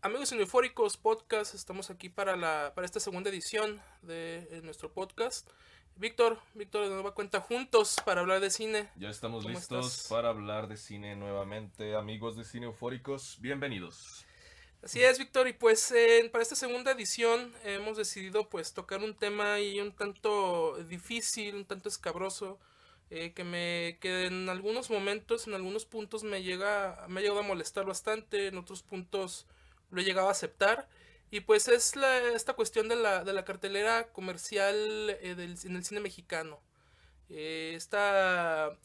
Amigos Cineufóricos Podcast, estamos aquí para esta segunda edición de nuestro podcast. Víctor, de nueva cuenta juntos para hablar de cine. Ya estamos ¿Cómo listos estás? para hablar de cine nuevamente, amigos de Cine Eufóricos, bienvenidos. Así es, Víctor, y pues para esta segunda edición hemos decidido pues tocar un tema ahí un tanto difícil, un tanto escabroso, que en algunos momentos, en algunos puntos me ha llegado a molestar bastante, en otros puntos lo he llegado a aceptar. Y pues es esta cuestión de la cartelera comercial en el cine mexicano. Esta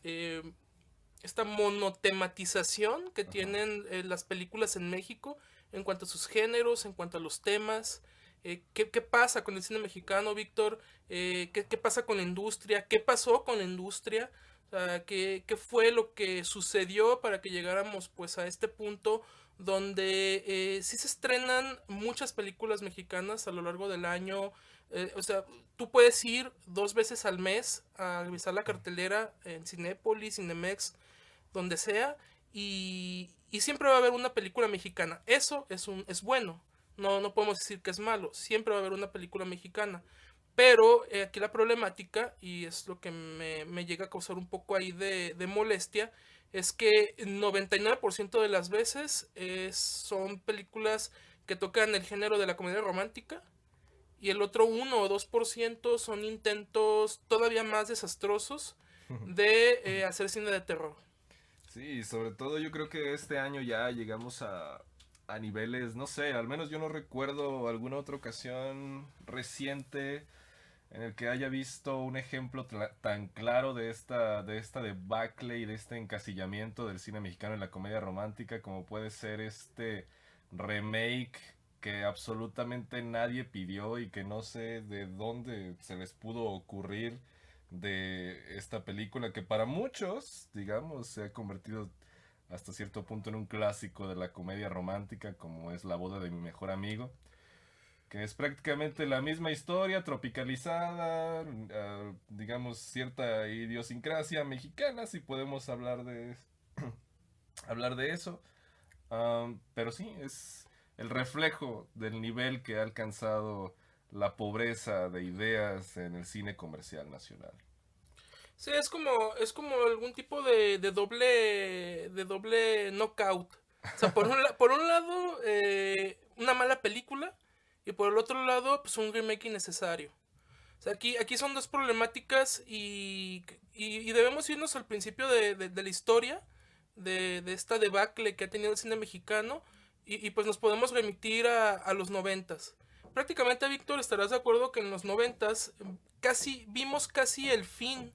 monotematización que Ajá. tienen las películas en México en cuanto a sus géneros, en cuanto a los temas. ¿Qué pasa con el cine mexicano, Víctor? ¿Qué pasa con la industria? ¿Qué pasó con la industria? O sea, ¿qué fue lo que sucedió para que llegáramos pues a este punto donde sí se estrenan muchas películas mexicanas a lo largo del año? O sea, tú puedes ir 2 veces al mes a revisar la cartelera en Cinépolis, Cinemex, donde sea, y siempre va a haber una película mexicana. Eso es bueno. No podemos decir que es malo. Siempre va a haber una película mexicana. Pero aquí la problemática, y es lo que me llega a causar un poco ahí de molestia, es que 99% de las veces son películas que tocan el género de la comedia romántica, y el otro 1 o 2% son intentos todavía más desastrosos de hacer cine de terror. Sí, sobre todo yo creo que este año ya llegamos a niveles, no sé, al menos yo no recuerdo alguna otra ocasión reciente en el que haya visto un ejemplo tan claro de esta debacle y de este encasillamiento del cine mexicano en la comedia romántica como puede ser este remake que absolutamente nadie pidió y que no sé de dónde se les pudo ocurrir de esta película que para muchos, digamos, se ha convertido hasta cierto punto en un clásico de la comedia romántica como es La boda de mi mejor amigo, que es prácticamente la misma historia tropicalizada, digamos cierta idiosincrasia mexicana, si podemos hablar de eso. Pero sí, es el reflejo del nivel que ha alcanzado la pobreza de ideas en el cine comercial nacional. Sí, es como algún tipo de doble knockout. O sea, por un lado, una mala película, y por el otro lado, pues un remake innecesario. O sea, aquí son dos problemáticas, y debemos irnos al principio de la historia de esta debacle que ha tenido el cine mexicano, y pues nos podemos remitir a los noventas. Prácticamente, Víctor, estarás de acuerdo que en los noventas vimos casi el fin,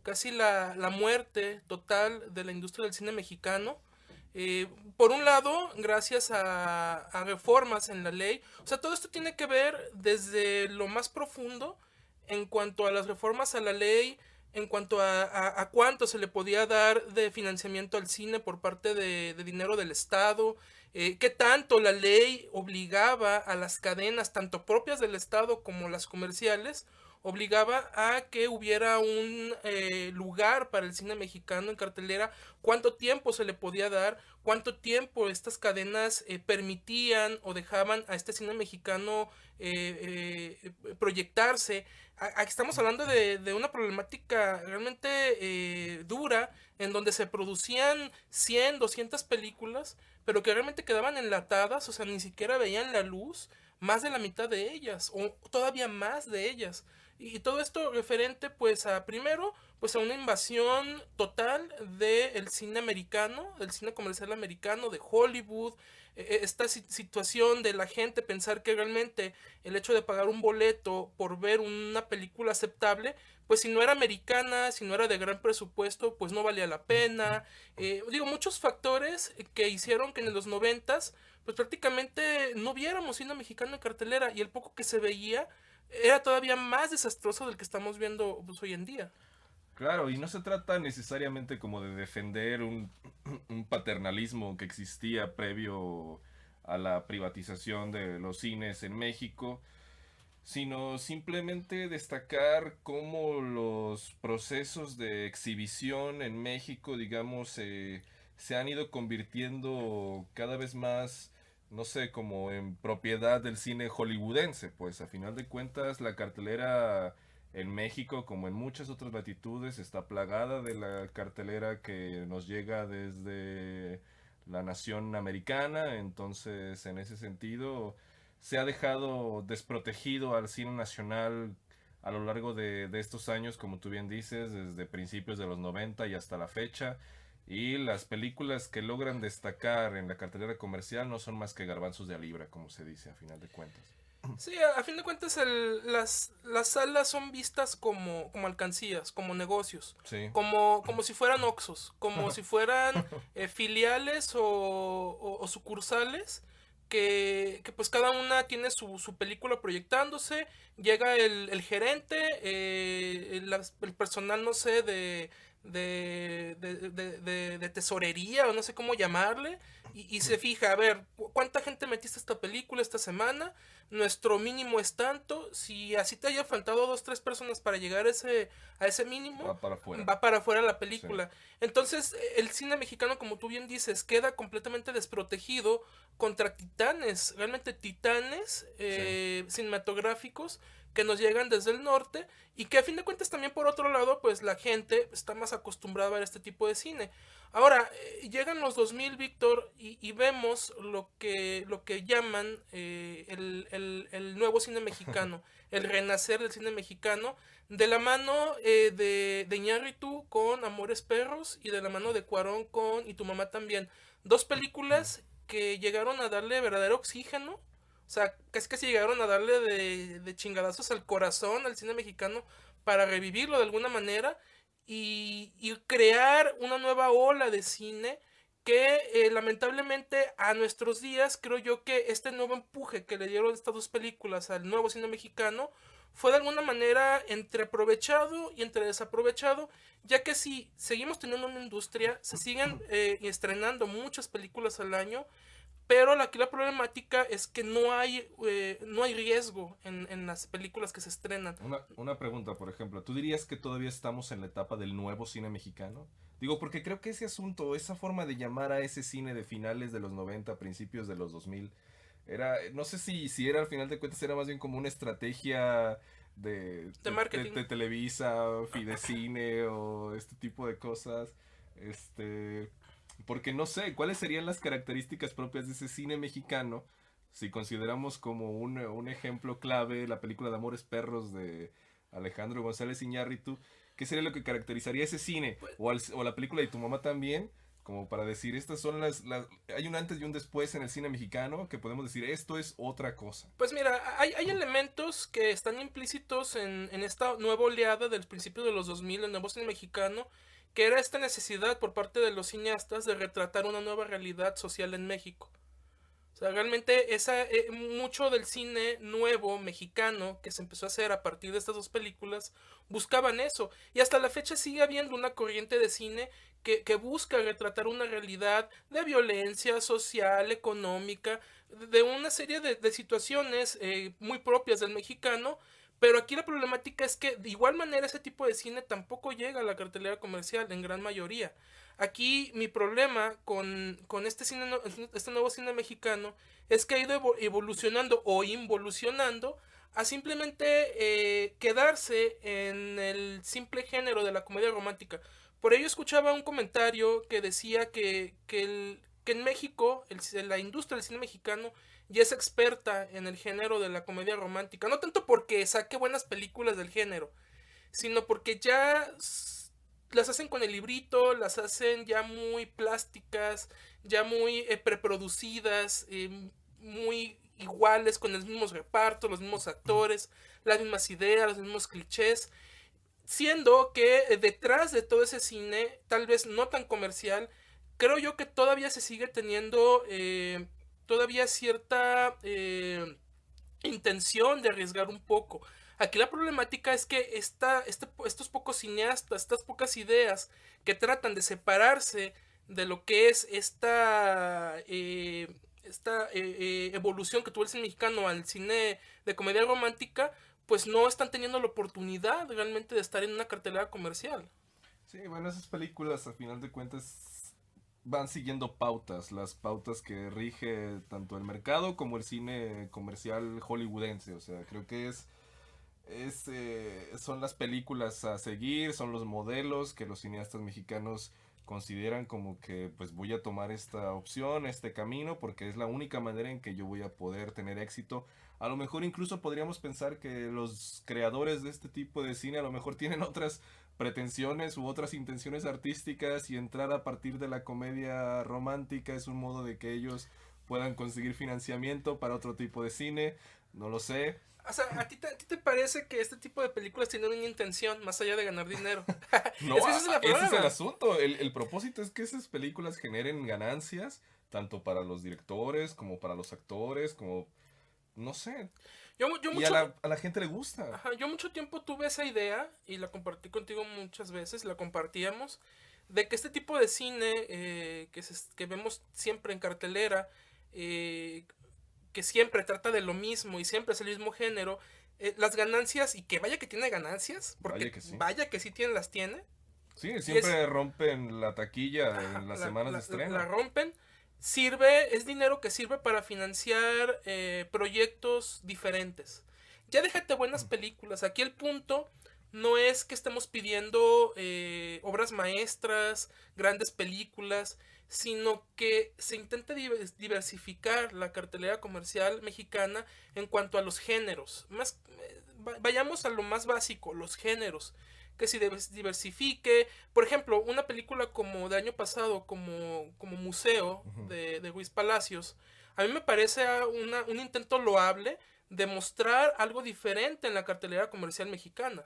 casi la muerte total de la industria del cine mexicano. Por un lado, gracias a reformas en la ley. O sea, todo esto tiene que ver desde lo más profundo en cuanto a las reformas a la ley, en cuanto a cuánto se le podía dar de financiamiento al cine por parte de dinero del Estado, qué tanto la ley obligaba a las cadenas, tanto propias del Estado como las comerciales, obligaba a que hubiera un lugar para el cine mexicano en cartelera, cuánto tiempo se le podía dar, cuánto tiempo estas cadenas permitían o dejaban a este cine mexicano proyectarse. Estamos hablando de una problemática realmente dura, en donde se producían 100, 200 películas, pero que realmente quedaban enlatadas, o sea, ni siquiera veían la luz, más de la mitad de ellas, o todavía más de ellas. Y todo esto referente pues a primero pues a una invasión total del cine americano, del cine comercial americano, de Hollywood, esta situación de la gente pensar que realmente el hecho de pagar un boleto por ver una película aceptable, pues si no era americana, si no era de gran presupuesto, pues no valía la pena. Digo, muchos factores que hicieron que en los noventas pues prácticamente no viéramos cine mexicano en cartelera, y el poco que se veía era todavía más desastroso del que estamos viendo pues, hoy en día. Claro, y no se trata necesariamente como de defender un paternalismo que existía previo a la privatización de los cines en México, sino simplemente destacar cómo los procesos de exhibición en México, digamos, se han ido convirtiendo cada vez más no sé, como en propiedad del cine hollywoodense, pues a final de cuentas la cartelera en México, como en muchas otras latitudes, está plagada de la cartelera que nos llega desde la nación americana, entonces en ese sentido se ha dejado desprotegido al cine nacional a lo largo de estos años, como tú bien dices, desde principios de los 90 y hasta la fecha. Y las películas que logran destacar en la cartelera comercial no son más que garbanzos de a libra, como se dice a final de cuentas. Sí, a fin de cuentas las salas son vistas como alcancías, como negocios, Sí. como si fueran Oxxos, como si fueran filiales o sucursales que pues cada una tiene su película proyectándose, llega el gerente, el personal, no sé, de tesorería o no sé cómo llamarle, y se fija, a ver, ¿cuánta gente metiste a esta película esta semana? Nuestro mínimo es tanto. Si así te haya faltado 2, 3 personas para llegar a ese mínimo, Va para afuera. va para afuera la Sí. película. Entonces, el cine mexicano, como tú bien dices, queda completamente desprotegido contra titanes, realmente titanes Sí. cinematográficos que nos llegan desde el norte y que a fin de cuentas también por otro lado pues la gente está más acostumbrada a ver este tipo de cine. Ahora, llegan los 2000, Víctor, y vemos lo que llaman el nuevo cine mexicano, el renacer del cine mexicano, de la mano de Iñárritu con Amores Perros y de la mano de Cuarón con Y tu mamá también. Dos películas que llegaron a darle verdadero oxígeno, o sea, casi llegaron a darle de chingadazos al corazón al cine mexicano para revivirlo de alguna manera y crear una nueva ola de cine que lamentablemente a nuestros días creo yo que este nuevo empuje que le dieron estas dos películas al nuevo cine mexicano fue de alguna manera entre aprovechado y entre desaprovechado, ya que si seguimos teniendo una industria, se siguen estrenando muchas películas al año, pero aquí la problemática es que no hay riesgo en las películas que se estrenan. Una pregunta, por ejemplo. ¿Tú dirías que todavía estamos en la etapa del nuevo cine mexicano? Digo, porque creo que ese asunto, esa forma de llamar a ese cine de finales de los 90, principios de los 2000, era, no sé si era al final de cuentas, era más bien como una estrategia De marketing. de Televisa, Fidecine o este tipo de cosas. Este, porque no sé, ¿cuáles serían las características propias de ese cine mexicano? Si consideramos como un ejemplo clave la película de Amores Perros de Alejandro González Iñárritu, ¿qué sería lo que caracterizaría ese cine? Pues, O la película de Tu mamá también, como para decir, estas son hay un antes y un después en el cine mexicano que podemos decir, esto es otra cosa. pues mira, hay elementos que están implícitos en esta nueva oleada del principio de los 2000, el nuevo cine mexicano, que era esta necesidad por parte de los cineastas de retratar una nueva realidad social en México. O sea, realmente mucho del cine nuevo mexicano que se empezó a hacer a partir de estas dos películas buscaban eso. Y hasta la fecha sigue habiendo una corriente de cine que busca retratar una realidad de violencia social, económica, de una serie de situaciones muy propias del mexicano. Pero aquí la problemática es que de igual manera ese tipo de cine tampoco llega a la cartelera comercial en gran mayoría. Aquí mi problema con este nuevo cine mexicano es que ha ido evolucionando o involucionando a simplemente quedarse en el simple género de la comedia romántica. Por ello escuchaba un comentario que decía que en México la industria del cine mexicano ya es experta en el género de la comedia romántica. No tanto porque saque buenas películas del género, sino porque ya las hacen con el librito, las hacen ya muy plásticas, ya muy preproducidas, muy iguales, con los mismos repartos, los mismos actores, las mismas ideas, los mismos clichés, siendo que detrás de todo ese cine, tal vez no tan comercial, creo yo que todavía se sigue teniendo todavía cierta intención de arriesgar un poco. Aquí la problemática es que estos pocos cineastas, estas pocas ideas que tratan de separarse de lo que es esta evolución que tuvo el cine mexicano al cine de comedia romántica, pues no están teniendo la oportunidad realmente de estar en una cartelera comercial. Sí, bueno, esas películas a final de cuentas van siguiendo pautas, las pautas que rige tanto el mercado como el cine comercial hollywoodense. O sea, creo que son las películas a seguir, son los modelos que los cineastas mexicanos consideran como que pues voy a tomar esta opción, este camino, porque es la única manera en que yo voy a poder tener éxito. A lo mejor incluso podríamos pensar que los creadores de este tipo de cine a lo mejor tienen otras pretensiones u otras intenciones artísticas, y entrar a partir de la comedia romántica es un modo de que ellos puedan conseguir financiamiento para otro tipo de cine. No lo sé. O sea, a ti te parece que este tipo de películas tienen una intención más allá de ganar dinero? No, Es que ese es el ese es el problema. asunto. El propósito es que esas películas generen ganancias, tanto para los directores como para los actores, como, no sé. Yo Y mucho, a la gente le gusta. ajá, yo mucho tiempo tuve esa idea y la compartí contigo muchas veces, la compartíamos, de que este tipo de cine que vemos siempre en cartelera, eh, que siempre trata de lo mismo y siempre es el mismo género, las ganancias, y que vaya que tiene ganancias, Vaya porque que sí. vaya que sí tiene, las tiene, Sí, y es, siempre rompen la taquilla ajá, en las semanas de la estreno. rompen, es dinero que sirve para financiar proyectos diferentes. Ya déjate buenas películas, aquí el punto no es que estemos pidiendo obras maestras, grandes películas, sino que se intenta diversificar la cartelera comercial mexicana en cuanto a los géneros. Vayamos a lo más básico, los géneros. Que se diversifique. Por ejemplo, una película como de año pasado, como Museo, Ujú. de Luis Palacios, a mí me parece un intento loable de mostrar algo diferente en la cartelera comercial mexicana.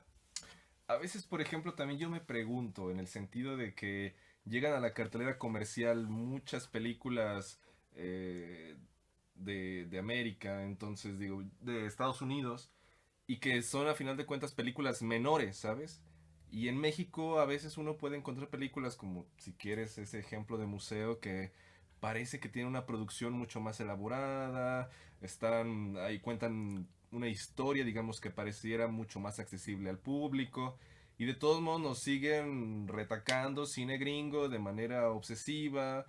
A veces, por ejemplo, también yo me pregunto, en el sentido de que llegan a la cartelera comercial muchas películas eh, de América, entonces digo, de Estados Unidos, y que son a final de cuentas películas menores, ¿sabes? Y en México a veces uno puede encontrar películas como, si quieres, ese ejemplo de Museo, que parece que tiene una producción mucho más elaborada, están ahí, cuentan una historia, digamos, que pareciera mucho más accesible al público, y de todos modos nos siguen retacando cine gringo de manera obsesiva,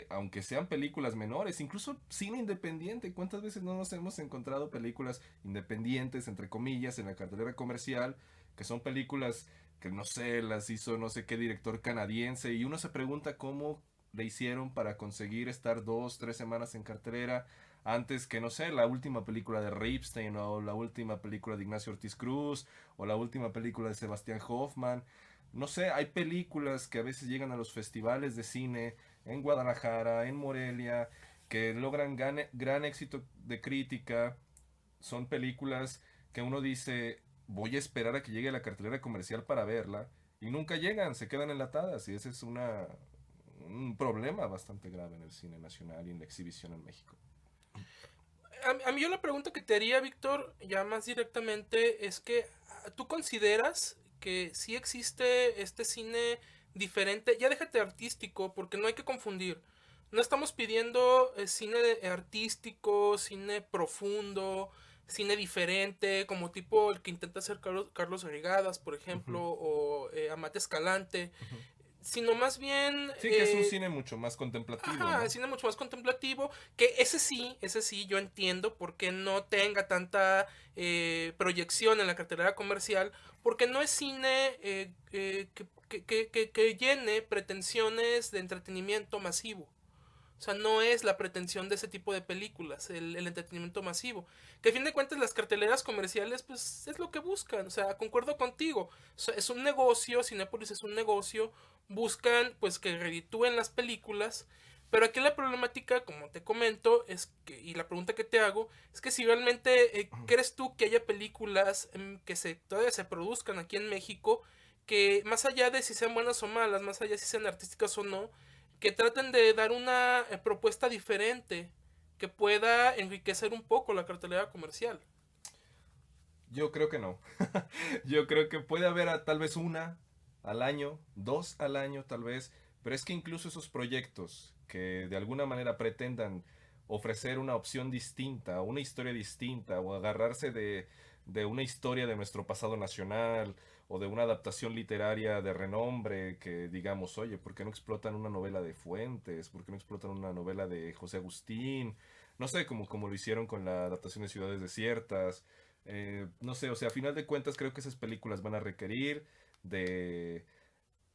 aunque sean películas menores, incluso cine independiente. ¿Cuántas veces no nos hemos encontrado películas independientes, entre comillas, en la cartelera comercial, que son películas que no sé, las hizo no sé qué director canadiense, y uno se pregunta cómo le hicieron para conseguir estar 2, 3 semanas en cartelera antes que, no sé, la última película de Ripstein, o la última película de Ignacio Ortiz Cruz, o la última película de Sebastián Hoffman? No sé, hay películas que a veces llegan a los festivales de cine en Guadalajara, en Morelia, que logran gran éxito de crítica. Son películas que uno dice, voy a esperar a que llegue a la cartelera comercial para verla, y nunca llegan, se quedan enlatadas, y ese es un problema bastante grave en el cine nacional y en la exhibición en México. A mí yo la pregunta que te haría, Víctor, ya más directamente, es que tú consideras que sí existe este cine diferente, ya déjate artístico, porque no hay que confundir. No estamos pidiendo artístico, cine profundo, cine diferente, como tipo el que intenta hacer Carlos Regadas, por ejemplo, Ujú, o Amate Escalante, ujú. sino más bien Sí, que es un cine mucho más contemplativo, ajá, ¿no? cine mucho más contemplativo, que ese sí, yo entiendo por qué no tenga tanta proyección en la cartelera comercial, porque no es cine que llene pretensiones de entretenimiento masivo. O sea, no es la pretensión de ese tipo de películas, el entretenimiento masivo. Que a fin de cuentas las carteleras comerciales, pues es lo que buscan. O sea, concuerdo contigo. O sea, es un negocio, Cinépolis es un negocio. Buscan, pues, que reditúen las películas. Pero aquí la problemática, como te comento, y la pregunta que te hago, es que si realmente crees tú que haya películas todavía se produzcan aquí en México, que más allá de si sean buenas o malas, más allá de si sean artísticas o no, que traten de dar una propuesta diferente que pueda enriquecer un poco la cartelera comercial. Yo creo que no. Yo creo que puede haber tal vez una al año, dos al año tal vez, pero es que incluso esos proyectos que de alguna manera pretendan ofrecer una opción distinta, una historia distinta, o agarrarse de una historia de nuestro pasado nacional o de una adaptación literaria de renombre que digamos, oye, ¿por qué no explotan una novela de Fuentes? ¿Por qué no explotan una novela de José Agustín? No sé, como lo hicieron con la adaptación de Ciudades Desiertas. No sé, o sea, a final de cuentas creo que esas películas van a requerir de,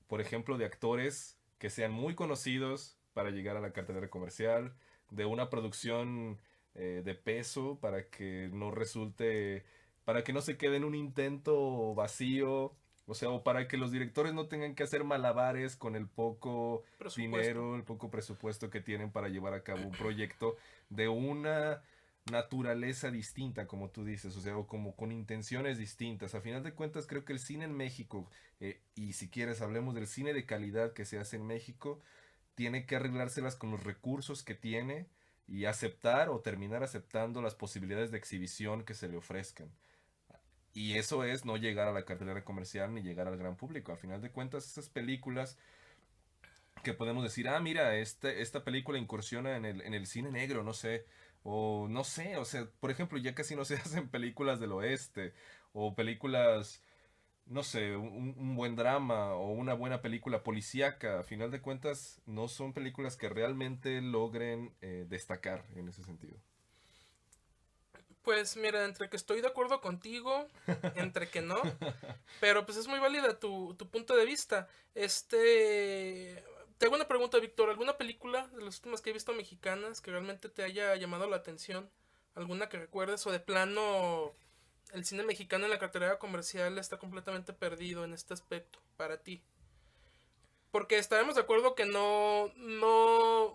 por ejemplo, de actores que sean muy conocidos para llegar a la cartelera comercial, de una producción de peso para que no resulte, para que no se quede en un intento vacío, o sea, o para que los directores no tengan que hacer malabares con el poco Presupuesto. dinero, el poco presupuesto que tienen para llevar a cabo un proyecto de una naturaleza distinta, como tú dices, o sea, o como con intenciones distintas. A final de cuentas, creo que el cine en México, y si quieres hablemos del cine de calidad que se hace en México, tiene que arreglárselas con los recursos que tiene y aceptar o terminar aceptando las posibilidades de exhibición que se le ofrezcan. Y eso es no llegar a la cartelera comercial ni llegar al gran público. A final de cuentas, esas películas que podemos decir, ah, mira, esta película incursiona en el cine negro, no sé, o no sé, o sea, por ejemplo, ya casi no se hacen películas del oeste, o películas, no sé, un buen drama, o una buena película policíaca, a final de cuentas, no son películas que realmente logren destacar en ese sentido. Pues mira, entre que estoy de acuerdo contigo, entre que no, pero pues es muy válida tu punto de vista. Te hago una pregunta, Víctor. ¿Alguna película de las últimas que he visto mexicanas que realmente te haya llamado la atención? ¿Alguna que recuerdes? ¿O de plano el cine mexicano en la cartelera comercial está completamente perdido en este aspecto para ti? Porque estaremos de acuerdo que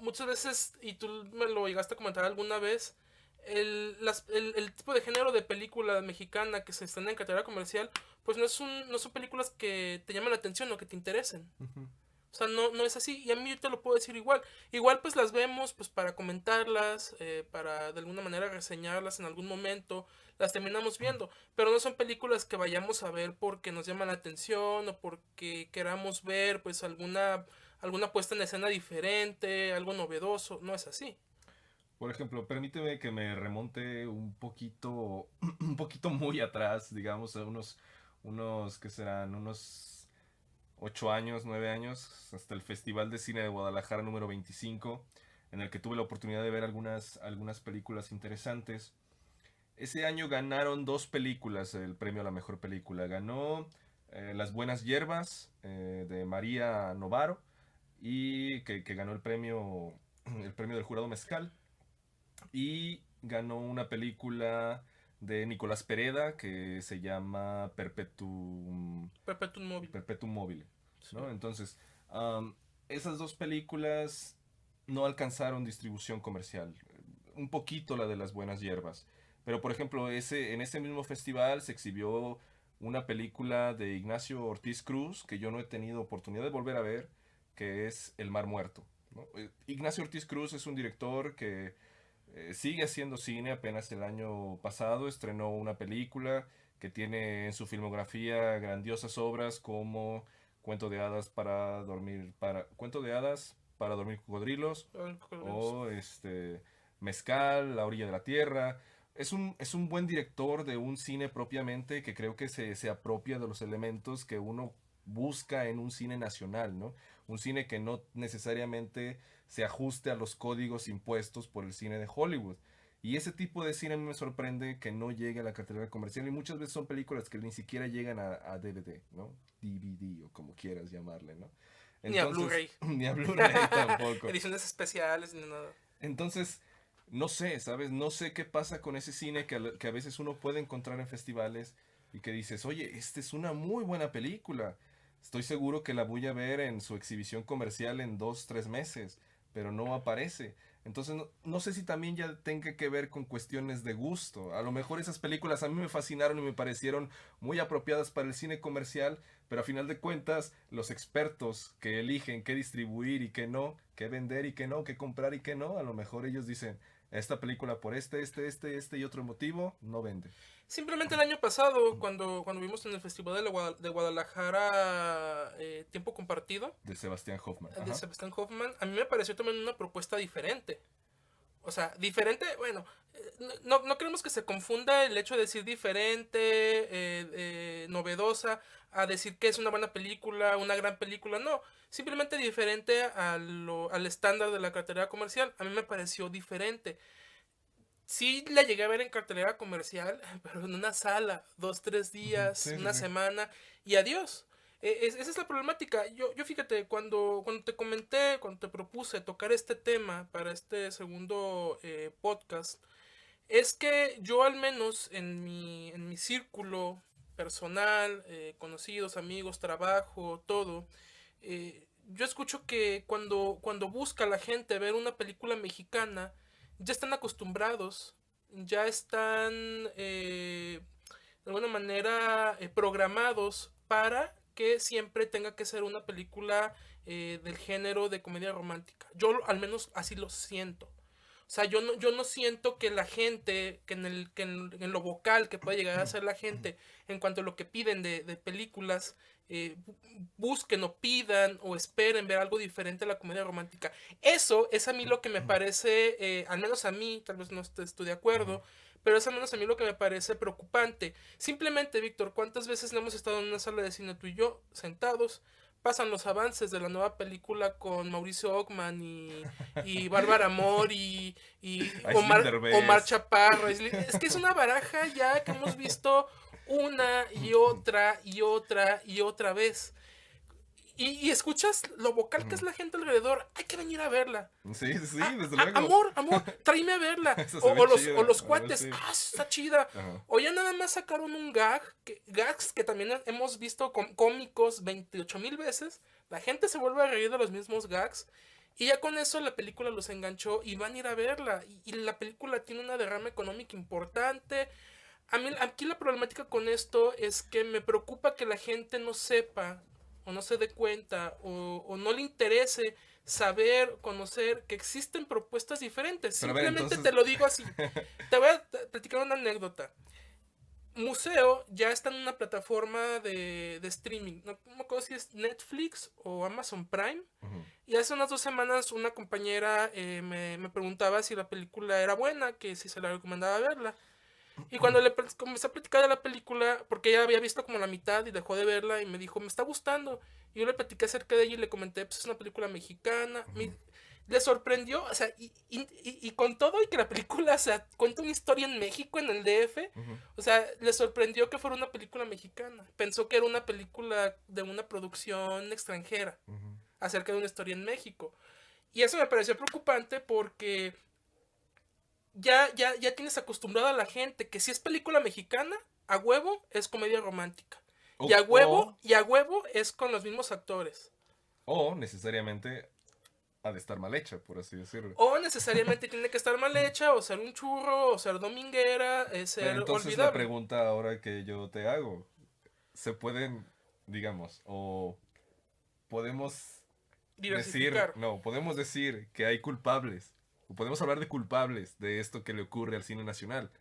muchas veces, y tú me lo llegaste a comentar alguna vez, el tipo de género de película mexicana que se están en cartelera comercial, pues no son películas que te llaman la atención o que te interesen. Ujú. O sea, no es así. Y a mí yo te lo puedo decir igual. Igual pues las vemos pues para comentarlas, para de alguna manera reseñarlas en algún momento. Las terminamos viendo. Pero no son películas que vayamos a ver porque nos llaman la atención o porque queramos ver pues alguna puesta en escena diferente, algo novedoso. No es así. Por ejemplo, permíteme que me remonte un poquito, un poquito muy atrás, digamos, a unos, ¿qué serán? Unos 8 años, 9 años, hasta el Festival de Cine de Guadalajara número 25, en el que tuve la oportunidad de ver algunas películas interesantes. Ese año ganaron dos películas el premio a la mejor película. Ganó Las Buenas Hierbas de María Novaro y que ganó el premio del jurado Mezcal. Y ganó una película de Nicolás Pereda que se llama Perpetuum móvil. Perpetuum Mobile, Sí. ¿no? Entonces, esas dos películas no alcanzaron distribución comercial. Un poquito la de Las Buenas Hierbas. Pero, por ejemplo, en ese mismo festival se exhibió una película de Ignacio Ortiz Cruz que yo no he tenido oportunidad de volver a ver, que es El Mar Muerto, ¿no? Ignacio Ortiz Cruz es un director que sigue haciendo cine. Apenas el año pasado estrenó una película que tiene en su filmografía grandiosas obras como Cuento de hadas para dormir cocodrilos o Mezcal, La orilla de la tierra. Es un buen director de un cine propiamente que creo que se apropia de los elementos que uno busca en un cine nacional, ¿no? Un cine que no necesariamente se ajuste a los códigos impuestos por el cine de Hollywood. Y ese tipo de cine a mí me sorprende que no llegue a la cartelera comercial y muchas veces son películas que ni siquiera llegan a DVD, ¿no? DVD o como quieras llamarle, ¿no? Ni a Entonces, Blu-ray. ni a Blu-ray tampoco. Ediciones especiales ni nada. Entonces, no sé, ¿sabes? No sé qué pasa con ese cine que a veces uno puede encontrar en festivales y que dices, oye, esta es una muy buena película. Estoy seguro que la voy a ver en su exhibición comercial en 2, 3 meses, pero no aparece. Entonces, no sé si también ya tenga que ver con cuestiones de gusto. A lo mejor esas películas a mí me fascinaron y me parecieron muy apropiadas para el cine comercial, pero a final de cuentas, los expertos que eligen qué distribuir y qué no, qué vender y qué no, qué comprar y qué no, a lo mejor ellos dicen, esta película por este y otro motivo, no vende. Simplemente el año pasado, cuando vimos en el Festival de Guadalajara Tiempo Compartido, De Sebastián Hoffman. de Ajá. Sebastián Hoffman, a mí me pareció también una propuesta diferente. O sea, diferente, bueno, no queremos que se confunda el hecho de decir diferente, novedosa, a decir que es una buena película, una gran película, no. Simplemente diferente al estándar de la cartelera comercial. A mí me pareció diferente. Sí la llegué a ver en cartelera comercial, pero en una sala, 2, 3 días, Sí, sí, una sí. semana, y adiós. Esa es la problemática. Yo fíjate, cuando te comenté, cuando te propuse tocar este tema para este segundo podcast, es que yo al menos en mi círculo personal, conocidos, amigos, trabajo, todo, yo escucho que cuando busca la gente ver una película mexicana, ya están acostumbrados, ya están de alguna manera programados para que siempre tenga que ser una película del género de comedia romántica. Yo al menos así lo siento. O sea, yo no siento que la gente, que en lo vocal que puede llegar a ser la gente, en cuanto a lo que piden de películas, busquen o pidan o esperen ver algo diferente a la comedia romántica. Eso es a mí lo que me parece, al menos a mí, tal vez no estoy de acuerdo, pero es al menos a mí lo que me parece preocupante. Simplemente, Víctor, ¿cuántas veces no hemos estado en una sala de cine tú y yo, sentados? Pasan los avances de la nueva película con Mauricio Ockman y Bárbara Amor y Aislinn Omar Derbez. Chaparro. Es que es una baraja ya que hemos visto una y otra y otra y otra vez. Y escuchas lo vocal que es la gente alrededor. Hay que venir a verla. Sí, sí, sí, desde luego. Amor, amor, tráeme a verla. Eso O, se ve o los, chido. o los A ver, cuates, sí. está chida. Ajá. O ya nada más sacaron un gags que también hemos visto con cómicos 28,000 veces. La gente se vuelve a reír de los mismos gags. Y ya con eso la película los enganchó y van a ir a verla. Y la película tiene una derrama económica importante. A mí, aquí la problemática con esto es que me preocupa que la gente no sepa o no se dé cuenta o no le interese saber, conocer que existen propuestas diferentes. Pero a ver, Simplemente entonces. te lo digo así. Te voy a platicar una anécdota. Museo ya está en una plataforma de streaming. No me acuerdo si es Netflix o Amazon Prime. Ujú. Y hace unas 2 semanas una compañera me preguntaba si la película era buena, que si se la recomendaba verla. Y cuando comencé a platicar de la película, porque ella había visto como la mitad y dejó de verla y me dijo, me está gustando. Y yo le platiqué acerca de ella y le comenté, pues es una película mexicana. Le sorprendió, o sea, y con todo y que la película, o sea, cuenta una historia en México, en el DF, Ujú. o sea, le sorprendió que fuera una película mexicana. Pensó que era una película de una producción extranjera, Ujú. acerca de una historia en México. Y eso me pareció preocupante porque ya tienes acostumbrada a la gente que si es película mexicana, a huevo es comedia romántica. O, Y a huevo es con los mismos actores. o necesariamente ha de estar mal hecha, por así decirlo. O necesariamente tiene que estar mal hecha, o ser un churro, o ser dominguera, Pero ser entonces la olvidable. pregunta ahora que yo te hago, ¿se pueden, digamos, o podemos decir, Diversificar. no, podemos decir que hay culpables, o podemos hablar de culpables de esto que le ocurre al cine nacional?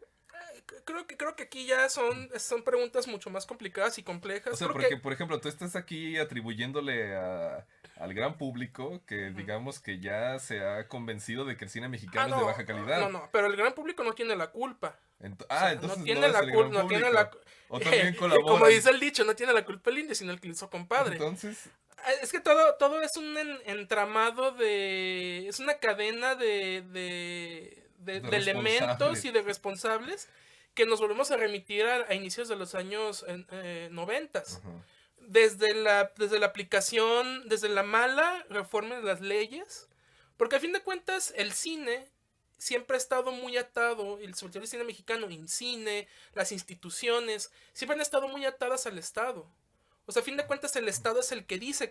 Creo que aquí ya son preguntas mucho más complicadas y complejas. O sea, Creo porque, que por ejemplo, tú estás aquí atribuyéndole al gran público que, digamos, que ya se ha convencido de que el cine mexicano es de no, baja no, calidad. no, pero el gran público no tiene la culpa. O sea, no Entonces no tiene es la el culpa, gran no tiene la público. O también como colaboran. dice el dicho, no tiene la culpa el indio, sino el que le hizo compadre. Entonces, Es que todo es un entramado es una cadena de elementos responsables. y de responsables que nos volvemos a remitir a inicios de los años 90. Ajá. Desde la aplicación, desde la mala reforma de las leyes, porque a fin de cuentas el cine siempre ha estado muy atado, sobre todo el cine mexicano, el cine, las instituciones, siempre han estado muy atadas al Estado. O sea, a fin de cuentas el Estado es el que dice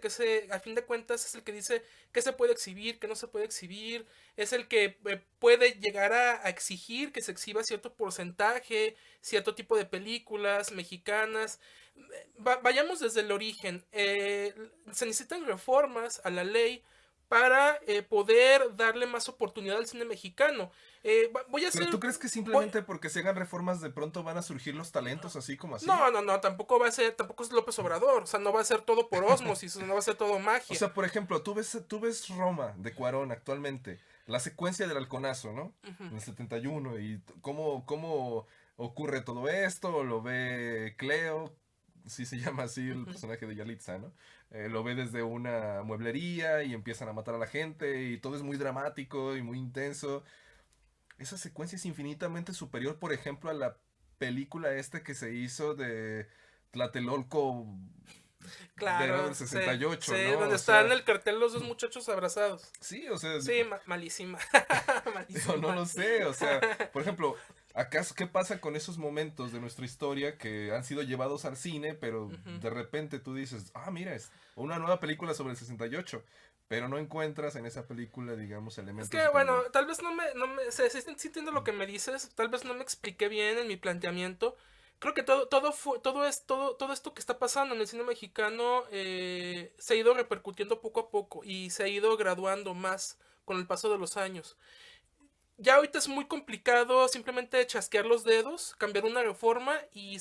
a fin de cuentas es el que dice que se puede exhibir, que no se puede exhibir, es el que puede llegar a exigir que se exhiba cierto porcentaje, cierto tipo de películas mexicanas. Vayamos desde el origen. Se necesitan reformas a la ley para poder darle más oportunidad al cine mexicano. Voy a Pero hacer... ¿tú crees que simplemente porque se hagan reformas de pronto van a surgir los talentos así como así? No, tampoco tampoco es López Obrador, o sea, no va a ser todo por ósmosis, no va a ser todo O magia. sea, por ejemplo, tú ves Roma de Cuarón actualmente. la secuencia del halconazo, ¿no? Ujú. En el 71 y cómo ocurre todo esto, lo ve Cleo, sí se llama así el Ujú. personaje de Yalitza, ¿no? Lo ve desde una mueblería y empiezan a matar a la gente y todo es muy dramático y muy intenso. Esa secuencia es infinitamente superior, por ejemplo, a la película esta que se hizo de Tlatelolco de ¿no? Claro, del sí, 68, sí, ¿no? donde O están en sea, el cartel los dos muchachos abrazados. sí, o sea, Sí, malísima. digo, no Malísima. lo sé, o sea, por ejemplo, ¿acaso qué pasa con esos momentos de nuestra historia que han sido llevados al cine, pero Ujú. de repente tú dices, ah, mira, es una nueva película sobre el 68, pero no encuentras en esa película, digamos, Es elementos que, bueno, de... tal vez sí entiendo lo que me dices, tal vez no me expliqué bien en mi planteamiento. Creo que todo esto que está pasando en el cine mexicano se ha ido repercutiendo poco a poco y se ha ido graduando más con el paso de los años. Ya ahorita es muy complicado simplemente chasquear los dedos, cambiar una reforma y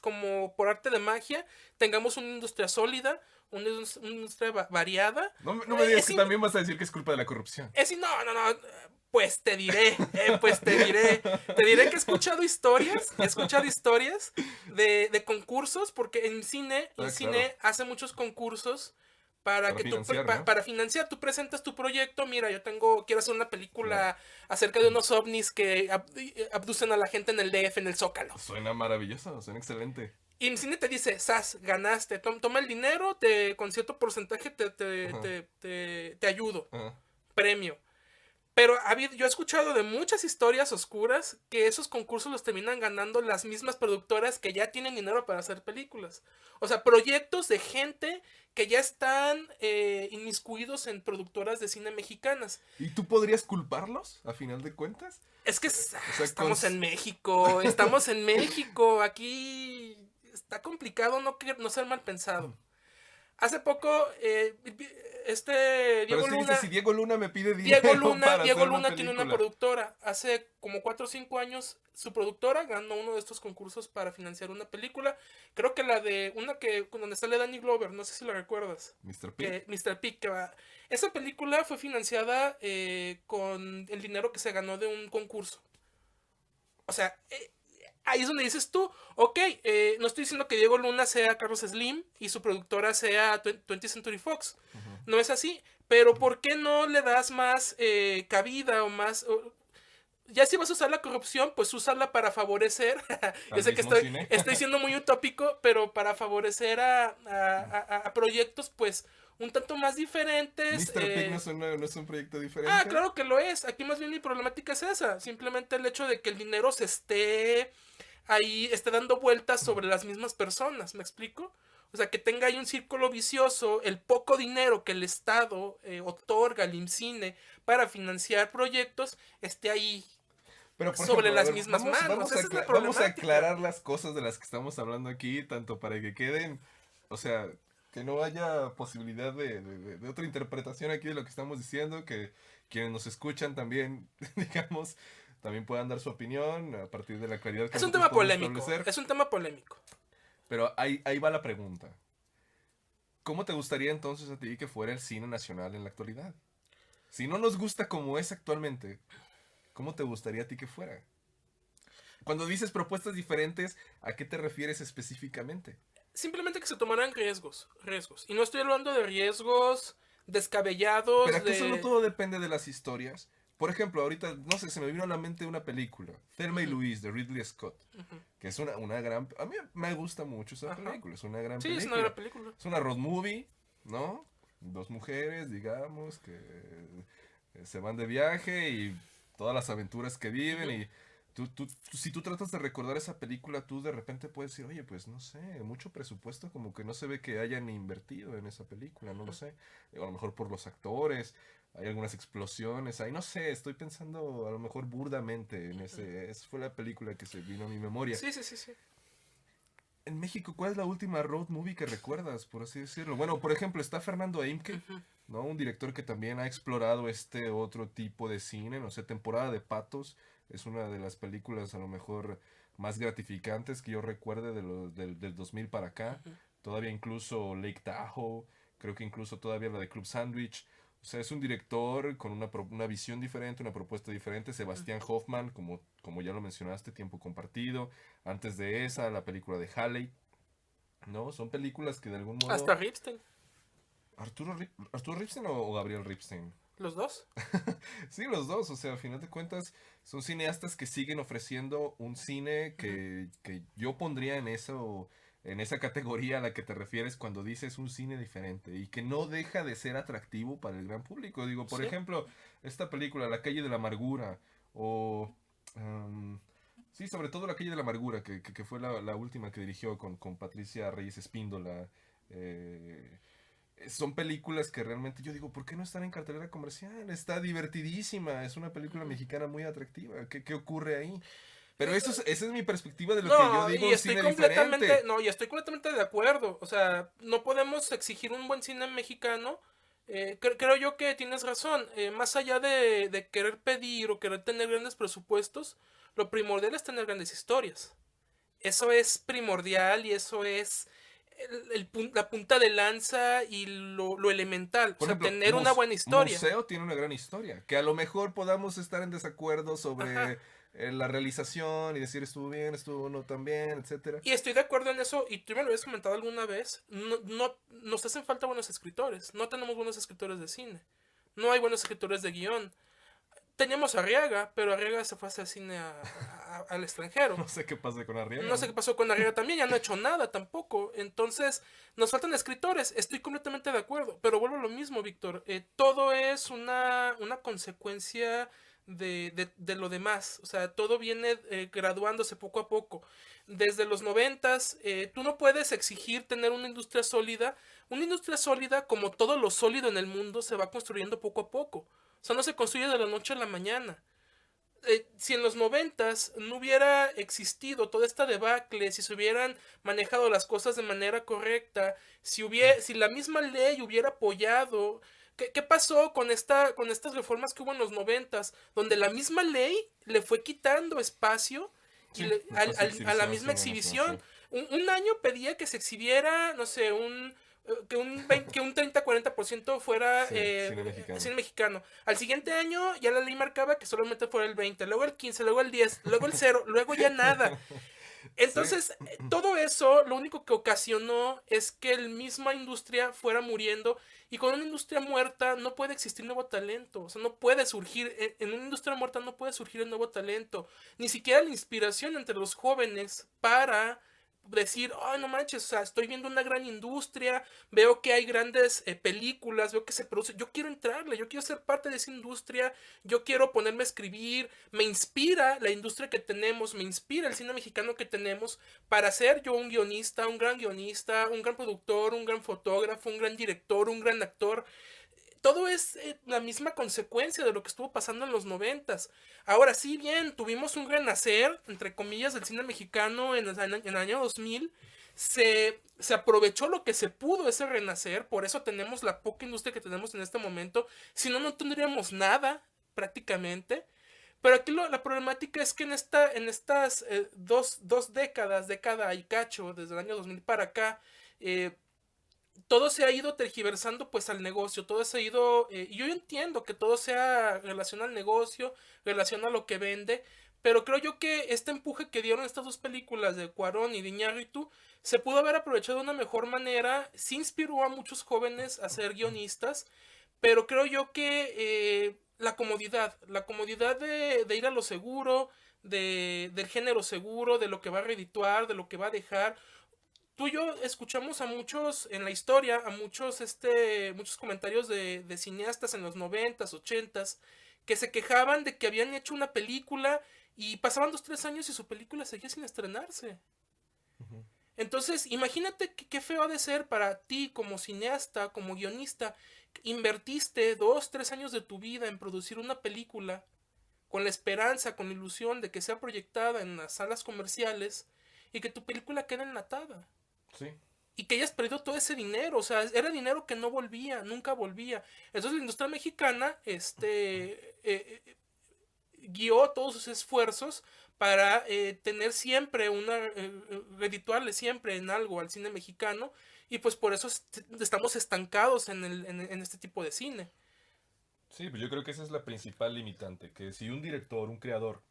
como por arte de magia tengamos una industria sólida, una industria variada. No me digas Es, que también vas a decir que es culpa de la corrupción. no, pues te diré que he escuchado historias de concursos, porque en Ah, claro, cine hace muchos concursos para para que financiar, ¿no? para financiar, tú presentas tu proyecto, mira, quiero hacer una Claro. película acerca de unos ovnis que abducen a la gente en el DF, en el Zócalo. Suena maravilloso, suena excelente. Y en cine te dice, Sas, ganaste, toma el dinero, con cierto porcentaje Ajá, te ayudo, ajá. premio. Pero yo he escuchado de muchas historias oscuras que esos concursos los terminan ganando las mismas productoras que ya tienen dinero para hacer películas. O sea, proyectos de gente que ya están inmiscuidos en productoras de cine mexicanas. ¿Y tú podrías culparlos, a final de cuentas? Es que O sea, estamos en México, aquí está complicado no ser mal pensado. Hace poco, Pero Diego es que dice, Luna, si Diego Luna me pide dinero para Diego hacer una Luna tiene una película. productora. Hace como 4 o 5 años su productora ganó uno de estos concursos para financiar una película. Creo que la de una que donde sale Danny Glover, no sé si la recuerdas. ¿Mr. Pig? Que Mr. Pig que va. Esa película fue financiada con el dinero que se ganó de un concurso. O sea, ahí es donde dices tú, ok, no estoy diciendo que Diego Luna sea Carlos Slim y su productora sea 20th Century Fox. Ujú. No es así. Pero ¿por qué no le das más cabida o más... ya si vas a usar la corrupción, pues úsala para favorecer. Yo Al sé que mismo cine. estoy siendo muy utópico, pero para favorecer a proyectos, pues, un tanto más diferentes. ¿Mr. Pig no es un proyecto Ah, diferente? claro que lo es. Aquí más bien mi problemática es esa. Simplemente el hecho de que el dinero se esté ahí, esté dando vueltas sobre las mismas personas. ¿Me explico? O sea, que tenga ahí un círculo vicioso, el poco dinero que el Estado otorga al IMCINE para financiar proyectos, esté ahí Pero, por sobre ejemplo, a las ver, mismas manos. Esa es la vamos a problemática. aclarar las cosas de las que estamos hablando aquí, tanto para que queden, o sea, que no haya posibilidad de otra interpretación aquí de lo que estamos diciendo, que quienes nos escuchan también, digamos, también puedan dar su opinión a partir de la claridad que Es un nosotros tema podemos polémico. establecer. Es un tema polémico. Pero ahí va la pregunta. ¿Cómo te gustaría entonces a ti que fuera el cine nacional en la actualidad? Si no nos gusta como es actualmente, ¿cómo te gustaría a ti que fuera? Cuando dices propuestas diferentes, ¿a qué te refieres específicamente? Simplemente que se tomaran riesgos. Y no estoy hablando de riesgos Pero descabellados aquí solo de... todo depende de las historias. Por ejemplo, ahorita, no sé, se me vino a la mente una película, Thelma y Ujú, Louise, de Ridley Scott, ujú. que es una gran... A mí me gusta mucho esa Ajá. película, es una gran Sí, es una gran película. película. Es una road movie, ¿no? Dos mujeres, digamos, que se van de viaje y todas las aventuras que viven Ujú. y si tú tratas de recordar esa película, tú de repente puedes decir, oye, pues no sé, mucho presupuesto como que no se ve que hayan invertido en esa película, no lo sé. Digo, a lo mejor por los actores, hay algunas explosiones, ahí no sé, estoy pensando a lo mejor burdamente en esa fue la película que se vino a mi memoria. Sí, sí, sí, sí. En México, ¿cuál es la última road movie que recuerdas, por así decirlo? Bueno, por ejemplo, está Fernando Eimke, Ujú. ¿no? Un director que también ha explorado este otro tipo de cine, no sé, Temporada de Patos es una de las películas a lo mejor más gratificantes que yo recuerde del 2000 para acá. Todavía incluso Lake Tahoe, creo que incluso todavía la de Club Sandwich. O sea, es un director con una visión diferente, una propuesta diferente. Sebastián Hoffman, como ya lo mencionaste, Tiempo Compartido. Antes de esa, la película de Halley, ¿no? Son películas que de algún Hasta modo... Ripstein, ¿Arturo Ripstein o Gabriel Ripstein? los dos. Sí, los dos, o sea, al final de cuentas son cineastas que siguen ofreciendo un cine Ujú. que yo pondría en esa categoría a la que te refieres cuando dices un cine diferente y que no deja de ser atractivo para el gran público. Digo, por Sí. ejemplo, esta película, La calle de la amargura, o... am, sí, sobre todo La calle de la amargura, que fue la última que dirigió con Patricia Reyes Espíndola. eh, Son películas que realmente yo digo, ¿por qué no están en cartelera comercial? Está divertidísima, es una película Ujú. mexicana muy atractiva. ¿Qué ocurre ahí? Pero Eh, esa es mi perspectiva de lo que yo No, digo y un estoy cine completamente, diferente. no, y estoy completamente de acuerdo. O sea, no podemos exigir un buen cine mexicano. Creo yo que tienes razón. Más allá de querer pedir o querer tener grandes presupuestos, lo primordial es tener grandes historias. Eso es primordial y eso es la punta de lanza y lo elemental. O Por sea, ejemplo, tener una buena historia. Museo tiene una gran historia, que a lo mejor podamos estar en desacuerdo Ajá. sobre la realización y decir estuvo bien, estuvo no tan bien, etcétera. Y estoy de acuerdo en eso, y tú me lo habías comentado alguna vez, no, nos hacen falta buenos escritores, no tenemos buenos escritores de cine, no hay buenos escritores de guión. Teníamos a Arriaga, pero Arriaga se fue a hacer cine al extranjero. No sé qué pasa con No Arriaga, sé qué ¿no? pasó con Arriaga también, ya no ha hecho nada tampoco. Entonces, nos faltan escritores, estoy completamente de acuerdo, pero vuelvo a lo mismo, Víctor. Todo es una consecuencia de lo demás. O sea, todo viene graduándose poco a poco. Desde los noventas, tú no puedes exigir tener una industria sólida. Una industria sólida, como todo lo sólido en el mundo, se va construyendo poco a poco. O sea, no se construye de la noche a la mañana. Si en los noventas no hubiera existido toda esta debacle, si se hubieran manejado las cosas de manera correcta, si la misma ley hubiera apoyado, ¿qué pasó con estas reformas que hubo en los noventas? Donde la misma ley le fue quitando espacio y Sí, espacio de a la exhibición misma cinematográfica, sí. exhibición. Un año pedía que se exhibiera, no sé, que un 30-40% fuera Sí, cine mexicano. cine mexicano. Al siguiente año ya la ley marcaba que solamente fuera el 20, luego el 15, luego el 10, luego el 0, luego ya nada. Sí, Entonces, todo eso lo único que ocasionó es que la misma industria fuera muriendo y con una industria muerta no puede existir nuevo talento, o sea, no puede surgir, en una industria muerta no puede surgir el nuevo talento, ni siquiera la inspiración entre los jóvenes para decir, ay, no manches, o sea, estoy viendo una gran industria, veo que hay grandes películas, veo que se produce, yo quiero entrarle, yo quiero ser parte de esa industria, yo quiero ponerme a escribir, me inspira la industria que tenemos, me inspira el cine mexicano que tenemos para ser yo un guionista, un gran productor, un gran fotógrafo, un gran director, un gran actor. Todo es la misma consecuencia de lo que estuvo pasando en los noventas. Ahora sí, bien, tuvimos un renacer, entre comillas, del cine mexicano en el año 2000. Se aprovechó lo que se pudo ese renacer, por eso tenemos la poca industria que tenemos en este momento. Si no, no tendríamos nada, prácticamente. Pero aquí la problemática es que en estas dos décadas, década y cacho, desde el año 2000 para acá, eh, todo se ha ido tergiversando pues al negocio, todo se ha ido, y yo entiendo que todo sea relación al negocio, relación a lo que vende, pero creo yo que este empuje que dieron estas dos películas de Cuarón y de Iñárritu se pudo haber aprovechado de una mejor manera, sí inspiró a muchos jóvenes a ser guionistas, pero creo yo que la comodidad de ir a lo seguro, del género seguro, de lo que va a redituar, de lo que va a dejar, tú y yo escuchamos a muchos en la historia, a muchos comentarios de cineastas en los noventas, ochentas, que se quejaban de que habían hecho una película y pasaban 2, 3 años y su película seguía sin estrenarse. ujú, Entonces, imagínate qué feo ha de ser para ti como cineasta, como guionista. Invertiste 2, 3 años de tu vida en producir una película con la esperanza, con la ilusión de que sea proyectada en las salas comerciales y que tu película quede enlatada sí. y que hayas perdido todo ese dinero, o sea, era dinero que no volvía, nunca volvía. Entonces la industria mexicana, guió todos sus esfuerzos para tener siempre redituarle siempre en algo al cine mexicano y pues por eso estamos estancados en este tipo de cine. Sí, pues yo creo que esa es la principal limitante, que si un director, un creador,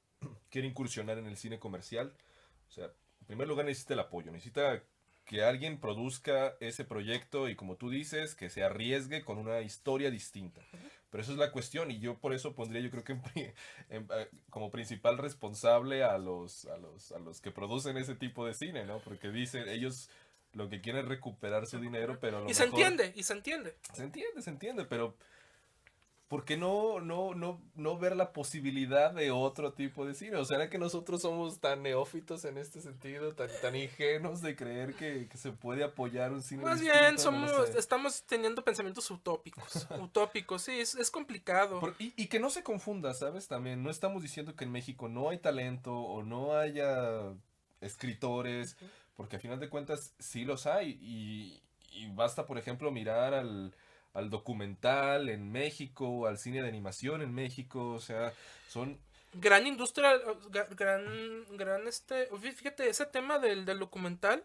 quiere incursionar en el cine comercial, o sea, en primer lugar necesita el apoyo, necesita que alguien produzca ese proyecto y como tú dices, que se arriesgue con una historia distinta. Pero eso es la cuestión y yo por eso pondría, yo creo que como principal responsable a los que producen ese tipo de cine, ¿no? Porque dicen, ellos lo que quieren es recuperar su dinero, pero a lo Y se mejor entiende, y se entiende. se entiende, pero ¿por qué no ver la posibilidad de otro tipo de cine? ¿O será que nosotros somos tan neófitos en este sentido, tan ingenuos de creer que se puede apoyar un cine Más bien distinto? No lo sé. estamos teniendo pensamientos utópicos. Utópicos, sí, es complicado. Y que no se confunda, ¿sabes? También no estamos diciendo que en México no hay talento o no haya escritores, porque a final de cuentas sí los hay. Y basta, por ejemplo, mirar al documental en México, al cine de animación en México, o sea, son... Gran industria, fíjate, ese tema del documental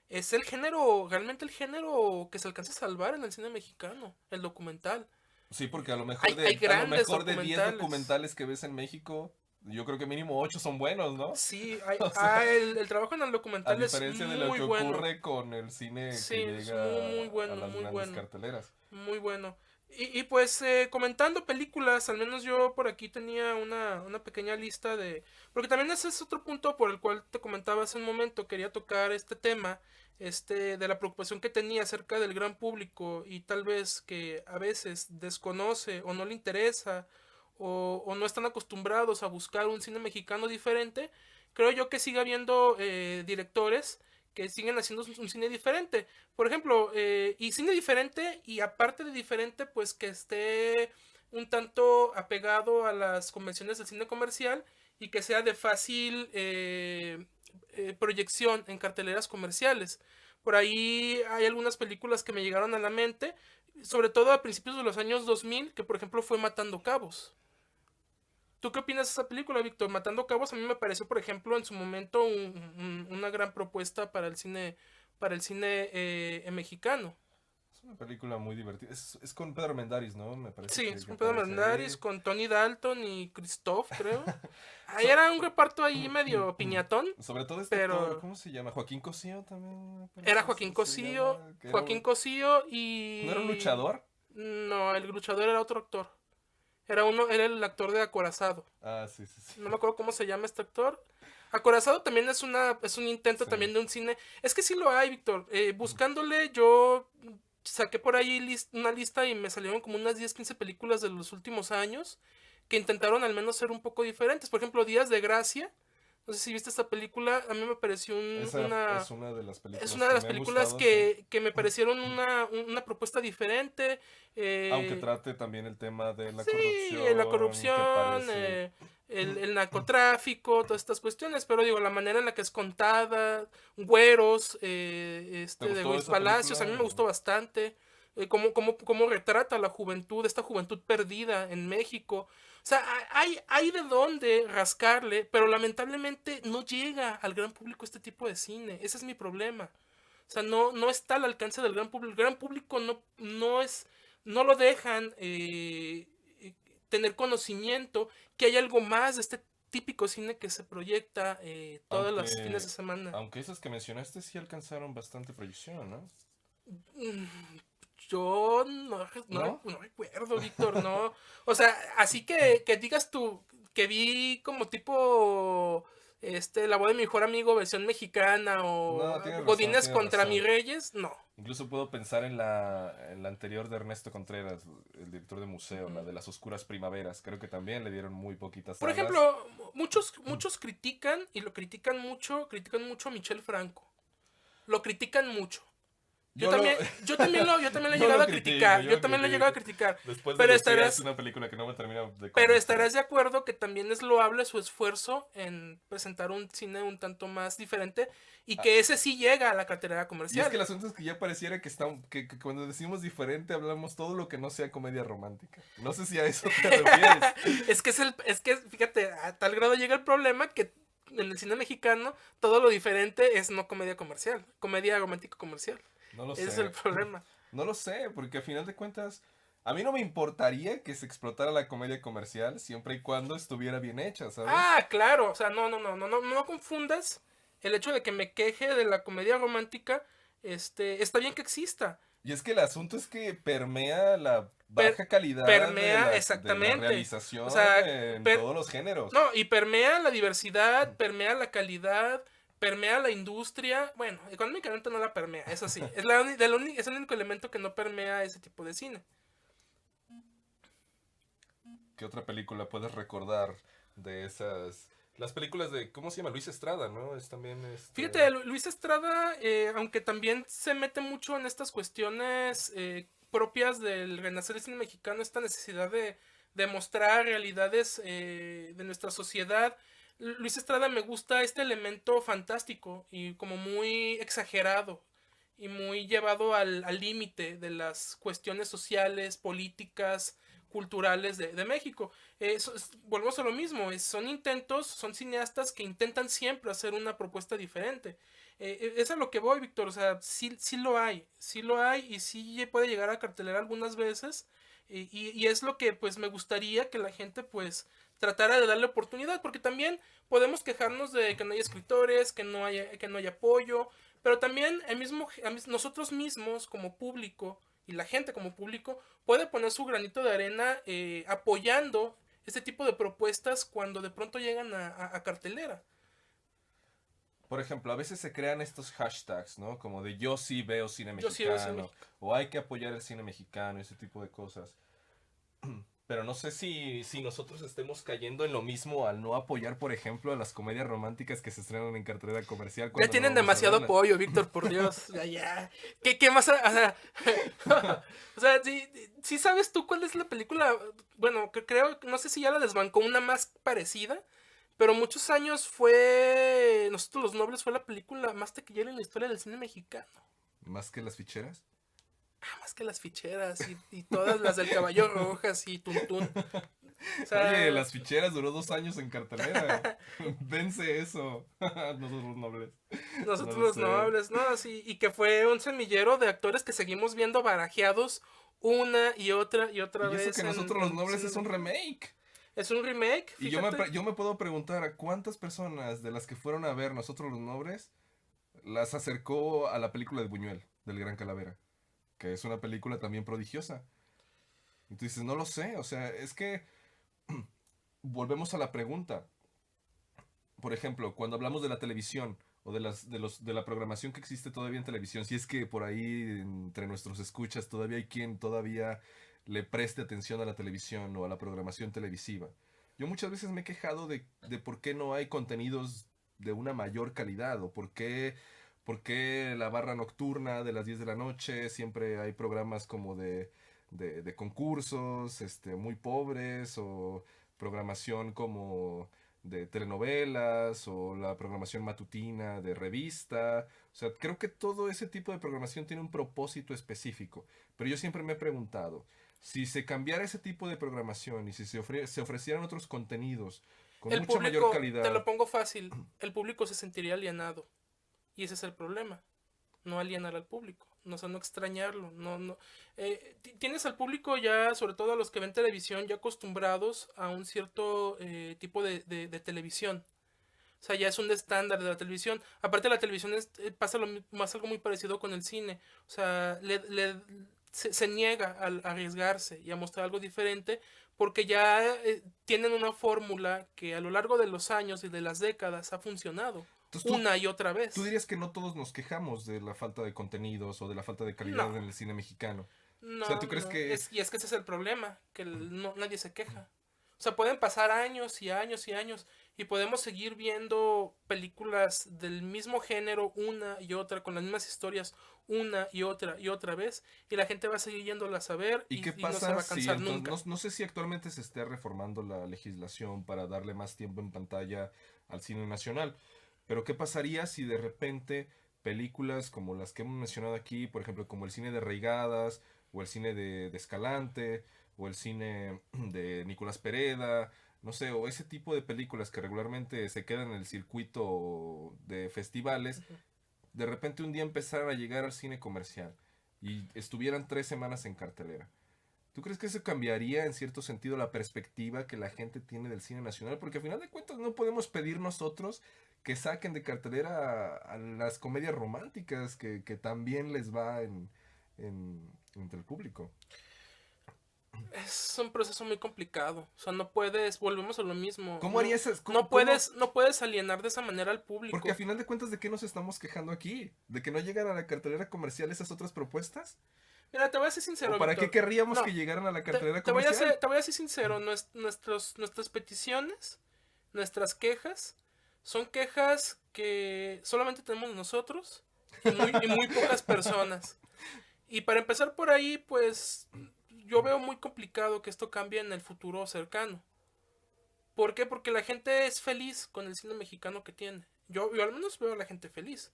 es el género, realmente el género que se alcanza a salvar en el cine mexicano, el documental. Sí, porque a lo mejor Hay a lo grandes mejor de 10 documentales. documentales que ves en México, yo creo que mínimo 8 son buenos, ¿no? Sí, O sea, el trabajo en el a documental es diferencia de lo muy que bueno. ocurre con el cine Sí, que es muy llega a bueno, las muy grandes bueno. carteleras. Muy bueno. Y pues comentando películas, al menos yo por aquí tenía una pequeña lista de... Porque también ese es otro punto por el cual te comentaba hace un momento, quería tocar este tema, de la preocupación que tenía acerca del gran público y tal vez que a veces desconoce o no le interesa o no están acostumbrados a buscar un cine mexicano diferente. Creo yo que sigue habiendo directores que siguen haciendo un cine diferente. Por ejemplo, y cine diferente y aparte de diferente, pues que esté un tanto apegado a las convenciones del cine comercial y que sea de fácil proyección en carteleras comerciales. Por ahí hay algunas películas que me llegaron a la mente, sobre todo a principios de los años 2000, que por ejemplo fue Matando Cabos. ¿Tú qué opinas de esa película, Víctor? Matando Cabos a mí me pareció, por ejemplo, en su momento una gran propuesta para el cine mexicano. Es una película muy divertida. Es con Pedro Mendaris, ¿no? Me parece Sí, es que con Pedro aparece Mendaris, ahí. con Tony Dalton y Christoph, creo. Ahí So- era un reparto ahí medio piñatón, Sobre todo este actor, pero ¿cómo se llama? Joaquín Cosío también, me era parece Joaquín se Cosío, llama. Joaquín Cosío ¿No era un y... luchador? No, el luchador era otro actor. Era el actor de Acorazado. Ah, sí, sí, sí. No me acuerdo cómo se llama este actor. Acorazado también es un intento Sí. también de un cine. Es que sí lo hay, Víctor. Buscándole, yo saqué por ahí una lista y me salieron como unas 10 15 películas de los últimos años que intentaron al menos ser un poco diferentes. Por ejemplo, Días de Gracia. No sé si viste esta película. A mí me pareció Esa es una de las es películas una de que las me han películas gustado, sí. que me parecieron una propuesta diferente. Aunque Eh, trate también el tema de la Sí, la corrupción, que corrupción, parece... el narcotráfico, todas estas cuestiones, pero digo, la manera en la que es contada, Güeros, ¿Te de gustó Ruiz esa Palacios, a película? mí me gustó bastante, cómo retrata la juventud, esta juventud perdida en México. O sea, hay de dónde rascarle, pero lamentablemente no llega al gran público este tipo de cine, ese es mi problema. O sea, no está al alcance del gran público. El gran público no lo dejan tener conocimiento que hay algo más de este típico cine que se proyecta todos los fines de Aunque, semana. aunque esas que mencionaste sí alcanzaron bastante proyección, ¿no? Mm, Yo ¿No? no recuerdo, Víctor, no. O sea, así que digas tú que vi como tipo la voz de mi mejor amigo versión mexicana No, o tienes razón, Godines tienes contra mis razón. reyes, no. Incluso puedo pensar en la anterior de Ernesto Contreras, el director de Museo, la de las Oscuras Primaveras. Creo que también le dieron muy poquitas Por salas. ejemplo, muchos critican y lo critican mucho a Michel Franco. Lo critican mucho. Yo lo, Yo también lo he yo llegado lo a critico, criticar, yo yo lo también lo he llegado a critico. criticar. Después de Pero Lucía es estarás, una película que no me termina de pero convencer. estarás de acuerdo que también es loable su esfuerzo en presentar un cine un tanto más diferente y Ah, que ese sí llega a la cartelera y es que comercial. el asunto es que ya pareciera que cuando decimos diferente hablamos todo lo que no sea comedia romántica. No sé si a eso te refieres. Es que fíjate, a tal grado llega el problema que en el cine mexicano todo lo diferente es no comedia comercial, comedia romántico comercial. No lo Ese es el sé. problema. No lo sé, porque a final de cuentas A mí no me importaría que se explotara la comedia comercial siempre y cuando estuviera bien hecha, ¿sabes? Ah, claro, o sea, no confundas el hecho de que me queje de la comedia romántica, está bien que exista, Y es que el asunto es que permea la per- baja calidad permea de la exactamente, o realización sea, en per- todos los géneros. no, y permea la diversidad, permea la calidad, permea la industria, bueno, económicamente no la permea, eso sí, es el único elemento que no permea ese tipo de cine. ¿Qué otra película puedes recordar de esas? Las películas de, ¿cómo se llama? Luis Estrada, ¿no? Es también Fíjate, Luis Estrada, aunque también se mete mucho en estas cuestiones propias del renacer del cine mexicano, esta necesidad de mostrar realidades de nuestra sociedad. Luis Estrada me gusta este elemento fantástico y como muy exagerado y muy llevado al límite de las cuestiones sociales, políticas, culturales de México. Volvemos a lo mismo, son intentos, son cineastas que intentan siempre hacer una propuesta diferente. Es a lo que voy, Víctor, o sea, sí lo hay y sí puede llegar a cartelera algunas veces y es lo que pues me gustaría que la gente pues tratara de darle oportunidad, porque también podemos quejarnos de que no hay escritores, que no hay apoyo, pero también nosotros mismos como público y la gente como público puede poner su granito de arena apoyando este tipo de propuestas cuando de pronto llegan a cartelera. por ejemplo, a veces se crean estos hashtags, ¿no? Como de yo sí veo cine Yo sí veo cine mexicano, mexicano. o hay que apoyar el cine mexicano, ese tipo de cosas. Pero no sé si nosotros estemos cayendo en lo mismo al no apoyar, por ejemplo, a las comedias románticas que se estrenan en cartelera comercial Ya cuando no tienen vamos a demasiado verlas. apoyo, Víctor, por Dios. Ya, ya. ¿Qué más? O sea, o sea, sí sabes tú cuál es la película. Bueno, que creo, no sé si ya la desbancó una más parecida, pero muchos años fue. Nosotros los Nobles fue la película más taquillera en la historia del cine mexicano. Más que las ficheras. Más que las ficheras y todas las del Caballo Rojas y Tuntún. O Oye, sea, las ficheras duró 2 años en cartelera. Vence eso. Nosotros nobles. No nosotros lo los sé. Nobles, ¿no? Sí, y que fue un semillero de actores que seguimos viendo barajeados una y otra Y eso que vez nosotros los en nobles cine es un mexicano. remake. Es un remake, Y fíjate. yo me puedo preguntar a cuántas personas de las que fueron a ver nosotros los nobles las acercó a la película de Buñuel, del Gran Calavera, que es una película también prodigiosa. Y tú dices, no lo sé, o sea, es que volvemos a la pregunta. Por ejemplo, cuando hablamos de la televisión o de la programación que existe todavía en televisión, si es que por ahí entre nuestros escuchas todavía hay quien todavía le preste atención a la televisión o a la programación televisiva. Yo muchas veces me he quejado de por qué no hay contenidos de una mayor calidad o por qué la barra nocturna de las 10 de la noche siempre hay programas como de concursos muy pobres o programación como de telenovelas o la programación matutina de revista. O sea, creo que todo ese tipo de programación tiene un propósito específico. Pero yo siempre me he preguntado, si se cambiara ese tipo de programación y si se ofrecieran otros contenidos con El mucha mayor público, te lo calidad, pongo fácil, el público se sentiría alienado. Y ese es el problema. No alienar al público. No, o sea, no extrañarlo. No. Tienes al público ya, sobre todo a los que ven televisión, ya acostumbrados a un cierto tipo de televisión. O sea, ya es un estándar de la televisión. Aparte, la televisión pasa más algo muy parecido con el cine. O sea, se niega a arriesgarse y a mostrar algo diferente porque ya tienen una fórmula que a lo largo de los años y de las décadas ha funcionado entonces una y otra tú vez. dirías que no todos nos quejamos de la falta de contenidos o de la falta de calidad No, en el cine mexicano. O sea, no, ¿tú crees no. que Y es que ese es el problema, que nadie se queja. O sea, pueden pasar años y años y años y podemos seguir viendo películas del mismo género una y otra, con las mismas historias una y otra vez, y la gente va a seguir yéndolas a ver ¿y qué y no se pasa va a si cansar entonces, nunca. no sé si actualmente se esté reformando la legislación para darle más tiempo en pantalla al cine nacional, pero qué pasaría si de repente películas como las que hemos mencionado aquí, por ejemplo, como el cine de Reigadas, o el cine de Escalante, o el cine de Nicolás Pereda, no sé, o ese tipo de películas que regularmente se quedan en el circuito de festivales, Ujú. de repente un día empezaran a llegar al cine comercial y estuvieran 3 semanas en cartelera? ¿Tú crees que eso cambiaría en cierto sentido la perspectiva que la gente tiene del cine nacional? Porque al final de cuentas no podemos pedir nosotros que saquen de cartelera a las comedias románticas que también les va entre el público. Es un proceso muy complicado. O sea, no puedes, volvemos a lo mismo. ¿Cómo harías eso? No puedes alienar de esa manera al público. Porque al final de cuentas, ¿de qué nos estamos quejando aquí? ¿De que no llegan a la cartelera comercial esas otras propuestas? Mira, te voy a ser sincero, ¿O para Víctor. qué querríamos No, que llegaran a la cartelera te voy a comercial? te voy a ser sincero. Nuestras peticiones, nuestras quejas, son quejas que solamente tenemos nosotros y muy pocas personas. Y para empezar por ahí, pues yo veo muy complicado que esto cambie en el futuro cercano. ¿Por qué? Porque la gente es feliz con el cine mexicano que tiene. Yo al menos veo a la gente feliz.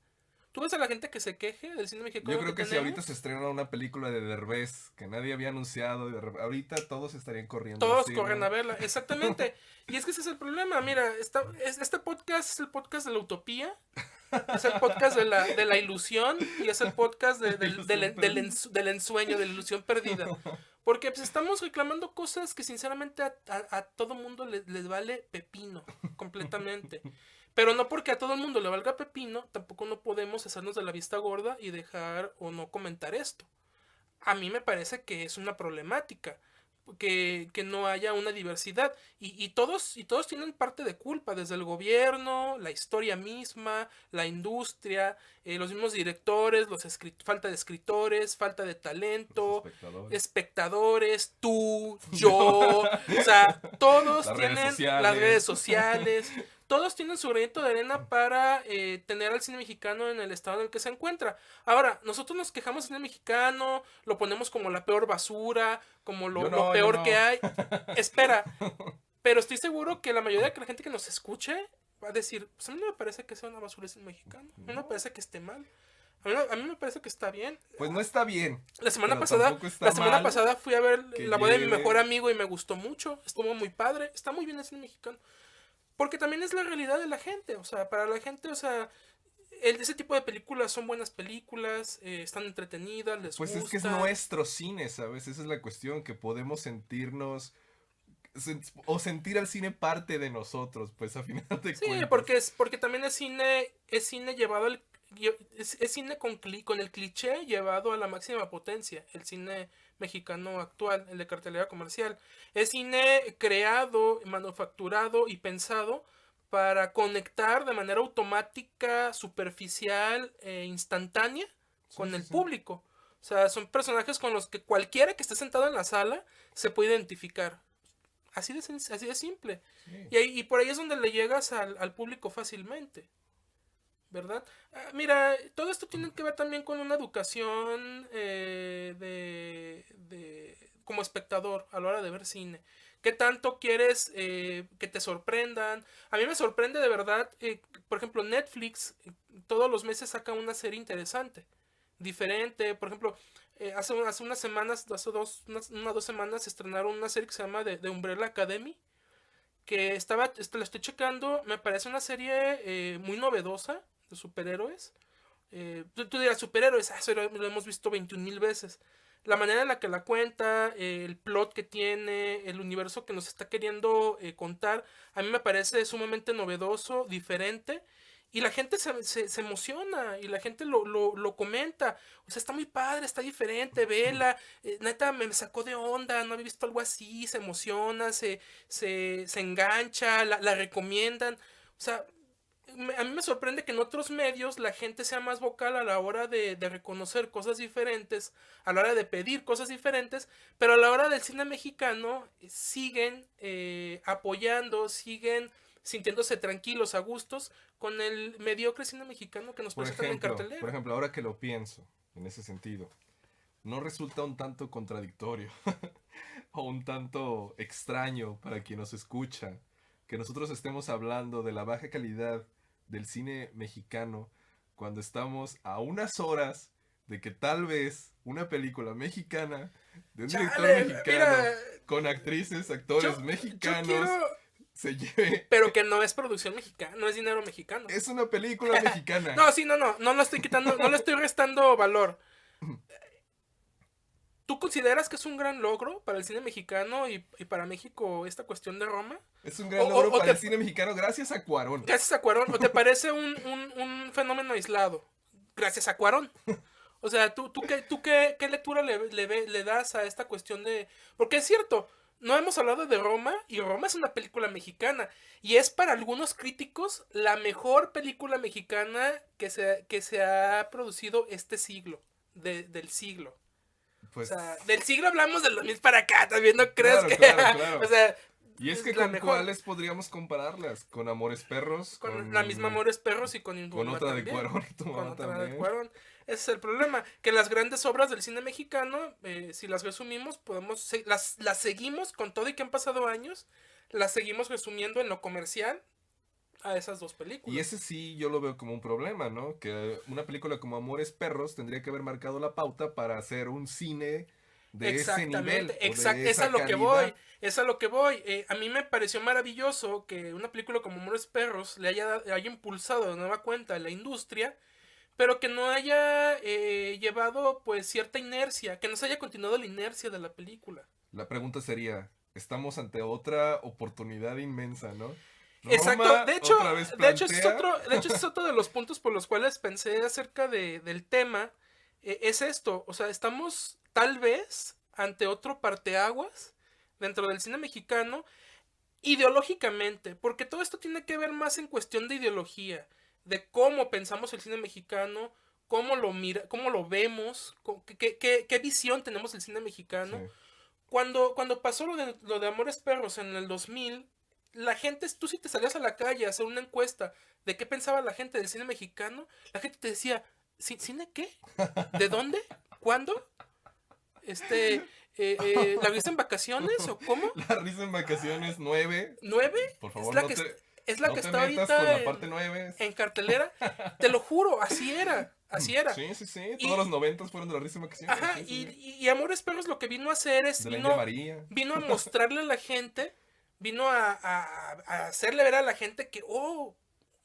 ¿Tú ves a la gente que se queje del cine mexicano Yo creo que si tenemos? ahorita se estrena una película de Derbez que nadie había anunciado, ahorita todos estarían corriendo. Todos al corren cine. a verla, exactamente. Y es que ese es el problema. Mira, este podcast es el podcast de la utopía, es el podcast de la ilusión y es el podcast del ensueño, de la ilusión perdida. Porque pues, estamos reclamando cosas que sinceramente a todo mundo les vale pepino, completamente. Pero no porque a todo el mundo le valga pepino, tampoco no podemos hacernos de la vista gorda y dejar o no comentar esto. A mí me parece que es una problemática. Que no haya una diversidad y todos tienen parte de culpa, desde el gobierno, la historia misma, la industria, los mismos directores, falta de escritores, falta de talento, espectadores, tú, yo, o sea, todos tienen las redes sociales, todos tienen su granito de arena para tener al cine mexicano en el estado en el que se encuentra. Ahora, nosotros nos quejamos del cine mexicano, lo ponemos como la peor basura, como lo peor que hay. Espera, pero estoy seguro que la mayoría de la gente que nos escuche va a decir, pues a mí no me parece que sea una basura el cine mexicano, a mí no me parece que esté mal. A mí me parece que está bien. Pues no está bien. La semana pasada fui a ver la boda de mi mejor amigo y me gustó mucho. Estuvo muy padre. Está muy bien el cine mexicano. Porque también es la realidad de la gente. O sea, para la gente, o sea, ese tipo de películas son buenas películas. Están entretenidas, les pues gusta. Es que es nuestro cine, ¿sabes? Esa es la cuestión, que podemos sentirnos o sentir al cine parte de nosotros, pues a final de cuentas. Sí, porque también es cine llevado al es cine con el cliché llevado a la máxima potencia. El cine mexicano actual, el de cartelera comercial, es cine creado, manufacturado y pensado para conectar de manera automática, superficial e instantánea con el público. O sea, son personajes con los que cualquiera que esté sentado en la sala se puede identificar. Así de simple. Sí. Y por ahí es donde le llegas al público fácilmente. ¿Verdad? Mira, todo esto tiene que ver también con una educación como espectador a la hora de ver cine. ¿Qué tanto quieres que te sorprendan? A mí me sorprende de verdad, por ejemplo, Netflix todos los meses saca una serie interesante, diferente. Por ejemplo, hace unas semanas, unas 2 semanas, estrenaron una serie que se llama The Umbrella Academy, que la estoy checando, me parece una serie muy novedosa, de superhéroes. Tú dirás, superhéroes, eso lo hemos visto 21,000 veces. La manera en la que la cuenta, el plot que tiene, el universo que nos está queriendo contar, a mí me parece sumamente novedoso, diferente. Y la gente se emociona y la gente lo comenta. O sea, está muy padre, está diferente, vela. Neta, me sacó de onda, no había visto algo así. Se emociona, se engancha, la recomiendan. O sea, a mí me sorprende que en otros medios la gente sea más vocal a la hora de reconocer cosas diferentes, a la hora de pedir cosas diferentes, pero a la hora del cine mexicano siguen apoyando, siguen sintiéndose tranquilos, a gustos, con el mediocre cine mexicano que nos presentan en cartelera. Por ejemplo, ahora que lo pienso, en ese sentido, ¿no resulta un tanto contradictorio o un tanto extraño para quien nos escucha que nosotros estemos hablando de la baja calidad del cine mexicano cuando estamos a unas horas de que tal vez una película mexicana de un director mexicano, mira, con actrices, actores mexicanos, se lleve... Pero que no es producción mexicana, no es dinero mexicano. Es una película mexicana. No lo estoy quitando, no le estoy restando valor. ¿Tú consideras que es un gran logro para el cine mexicano y para México esta cuestión de Roma? Es un gran logro O para te, el cine mexicano gracias a Cuarón. gracias a Cuarón, ¿o te parece un fenómeno aislado? Gracias a Cuarón. O sea, ¿tú qué lectura le das a esta cuestión de...? Porque es cierto, no hemos hablado de Roma, y Roma es una película mexicana, y es para algunos críticos la mejor película mexicana que se ha producido este siglo, del siglo. O Pues sea, del siglo hablamos del 2000 para acá, también no crees claro, que... claro. O sea, Y es que la con mejor. cuáles podríamos compararlas, con Amores Perros, Con la misma Amores Perros y con Tu con Mamá otra de también. Cuarón y Tu Con Mamá otra de también. Cuarón. Ese es el problema, que las grandes obras del cine mexicano, si las resumimos, las seguimos con todo y que han pasado años, las seguimos resumiendo en lo comercial a esas dos películas. Y ese sí yo lo veo como un problema, ¿no? Que una película como Amores Perros tendría que haber marcado la pauta para hacer un cine de ese nivel. Exactamente, es a lo que voy, es a lo que voy. A mí me pareció maravilloso que una película como Amores Perros le haya impulsado de nueva cuenta a la industria, pero que no haya llevado pues cierta inercia, que no se haya continuado la inercia de la película. La pregunta sería, estamos ante otra oportunidad inmensa, ¿no? Exacto, Roma de hecho, otra vez ese es otro de los puntos por los cuales pensé acerca del tema, es esto, o sea, estamos tal vez ante otro parteaguas dentro del cine mexicano ideológicamente, porque todo esto tiene que ver más en cuestión de ideología, de cómo pensamos el cine mexicano, cómo lo vemos, qué visión tenemos del cine Sí. mexicano. Cuando pasó lo de Amores Perros en el 2000, la gente, tú si te salías a la calle a hacer una encuesta de qué pensaba la gente del cine mexicano, la gente te decía, ¿cine qué? ¿De dónde? ¿Cuándo? ¿La viste en vacaciones o cómo? La risa en vacaciones 9. ¿Nueve? Por Es favor, la no que, te, es la no que te está metas ahorita con la parte 9. en cartelera. Te lo juro, así era, así era. Sí, sí, sí. Y- Todos los 90 fueron de la risa en vacaciones. Ajá, Sí, sí, sí. y Amores Perros lo que vino a hacer es, De la India María. vino a mostrarle a la gente, vino a hacerle ver a la gente que, oh,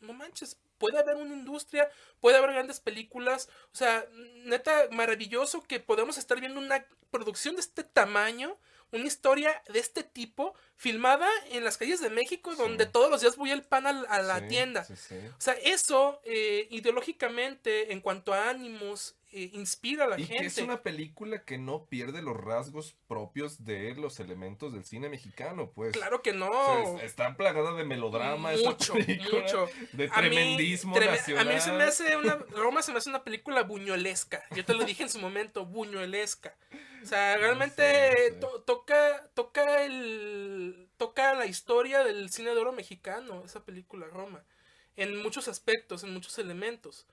no manches, puede haber una industria, puede haber grandes películas, o sea, neta, maravilloso que podemos estar viendo una producción de este tamaño, una historia de este tipo, filmada en las calles de México, donde Sí. todos los días voy al pan a la Sí, tienda. sí, sí. O sea, eso ideológicamente, en cuanto a ánimos, inspira a la Y que es gente. una película que no pierde los rasgos propios de los elementos del cine mexicano, pues. Claro que O no. sea, está plagada de melodrama esta Mucho, película, mucho. de A mí, tremendismo a nacional. mí Roma se me hace una película buñuelesca. Yo te lo dije en su momento, buñuelesca. O sea, No realmente sé, no sé. toca la historia del cine de oro mexicano, esa película Roma. En muchos aspectos, en muchos elementos.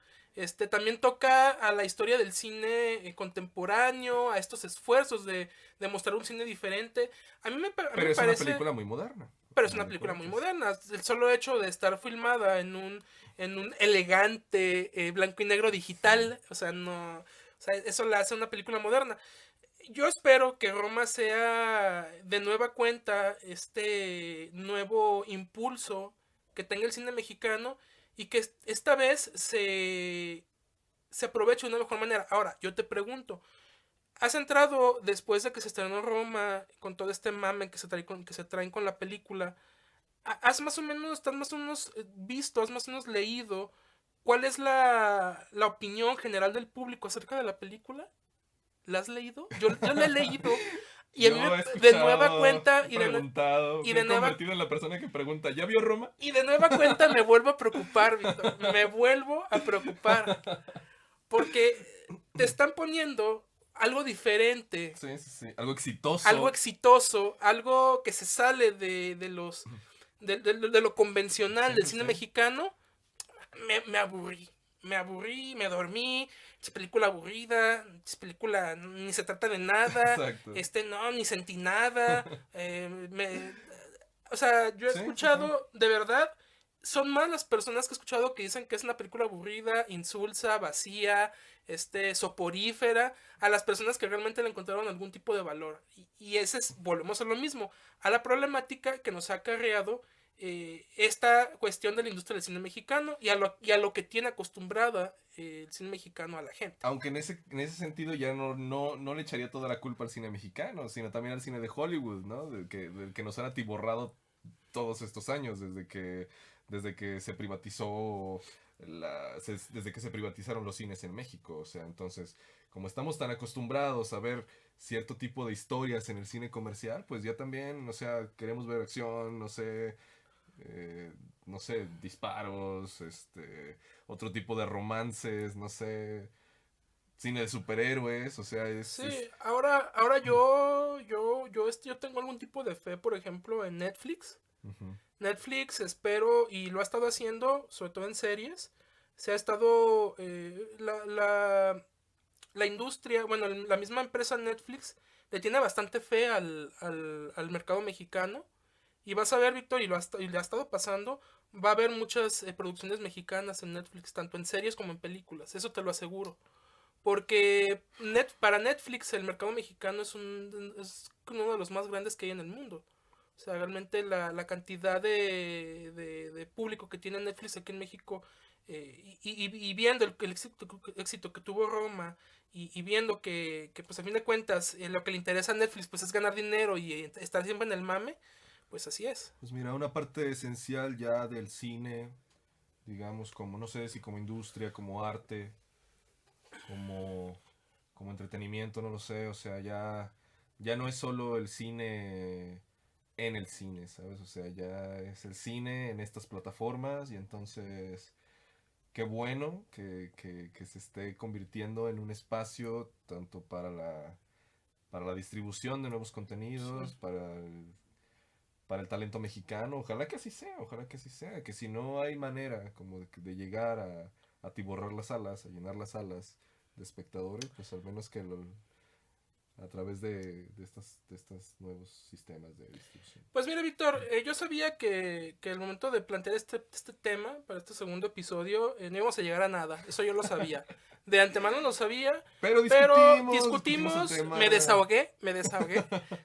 También toca a la historia del cine contemporáneo, a estos esfuerzos de mostrar un cine diferente. A mí me Pero es parece... una película muy moderna. Pero al es final una de película muy cuentas. moderna. El solo hecho de estar filmada en un elegante blanco y negro digital, o sea, no, o sea, eso la hace una película moderna. Yo espero que Roma sea de nueva cuenta este nuevo impulso que tenga el cine mexicano y que esta vez se aproveche de una mejor manera. Ahora, yo te pregunto, ¿has entrado después de que se estrenó Roma con todo este mame que se traen con la película? ¿Has más o menos, estás más o menos visto, has más o menos leído cuál es la opinión general del público acerca de la película? ¿La has leído? Yo la he leído y a mí Yo he de nueva escuchado, cuenta he preguntado, y me de he nueva convertido en la persona que pregunta, ¿ya vio Roma? y de nueva cuenta me vuelvo a preocupar, Víctor. Me vuelvo a preocupar porque te están poniendo algo diferente, Sí, sí, sí. Algo exitoso. algo exitoso, algo que se sale de lo convencional Sí, del sí, cine sí. mexicano. Me aburrí. Me aburrí, me dormí. Es película aburrida. Es película ni se trata de nada. Exacto. No, ni sentí nada. O sea, yo he Sí, sí, escuchado, de verdad, son más las personas que he escuchado que dicen que es una película aburrida, insulsa, vacía, soporífera, a las personas que realmente le encontraron algún tipo de valor. Y ese es, volvemos a lo mismo, a la problemática que nos ha acarreado esta cuestión de la industria del cine mexicano y a lo que tiene acostumbrada el cine mexicano a la gente. Aunque en ese sentido ya no le echaría toda la culpa al cine mexicano, sino también al cine de Hollywood, ¿no? Del que nos han atiborrado todos estos años, desde que se privatizó desde que se privatizaron los cines en México. O sea, entonces, como estamos tan acostumbrados a ver cierto tipo de historias en el cine comercial, pues ya también, o sea, queremos ver acción, no sé, disparos, otro tipo de romances, no sé, cine de superhéroes, o sea, Sí, ahora yo tengo algún tipo de fe, por ejemplo, en Netflix. Ujú. Netflix, espero, y lo ha estado haciendo, sobre todo en series. Se ha estado, la industria, bueno, la misma empresa Netflix le tiene bastante fe al mercado mexicano. Y vas a ver, Víctor, y le ha estado pasando, va a haber muchas producciones mexicanas en Netflix, tanto en series como en películas, eso te lo aseguro. Porque para Netflix el mercado mexicano es uno de los más grandes que hay en el mundo. O sea, realmente la cantidad de público que tiene Netflix aquí en México, y viendo el éxito que tuvo Roma, y viendo que pues a fin de cuentas lo que le interesa a Netflix pues es ganar dinero y estar siempre en el mame, pues así es. Pues mira, una parte esencial ya del cine, digamos, como, no sé si como industria, como arte, como, como entretenimiento, no lo sé, o sea, ya no es solo el cine en el cine, ¿sabes? O sea, ya es el cine en estas plataformas y entonces qué bueno que se esté convirtiendo en un espacio tanto para la distribución de nuevos Sí. contenidos, para el talento mexicano. Ojalá que así sea, ojalá que así sea. Que si no hay manera como de llegar a atiborrar las salas, a llenar las salas de espectadores, pues al menos a través de estos nuevos sistemas de distribución. Pues mira, Víctor, yo sabía que el momento de plantear este tema para este segundo episodio no íbamos a llegar a nada. Eso yo lo sabía. De antemano lo sabía, Pero pero discutimos el discutimos, tema. me desahogué.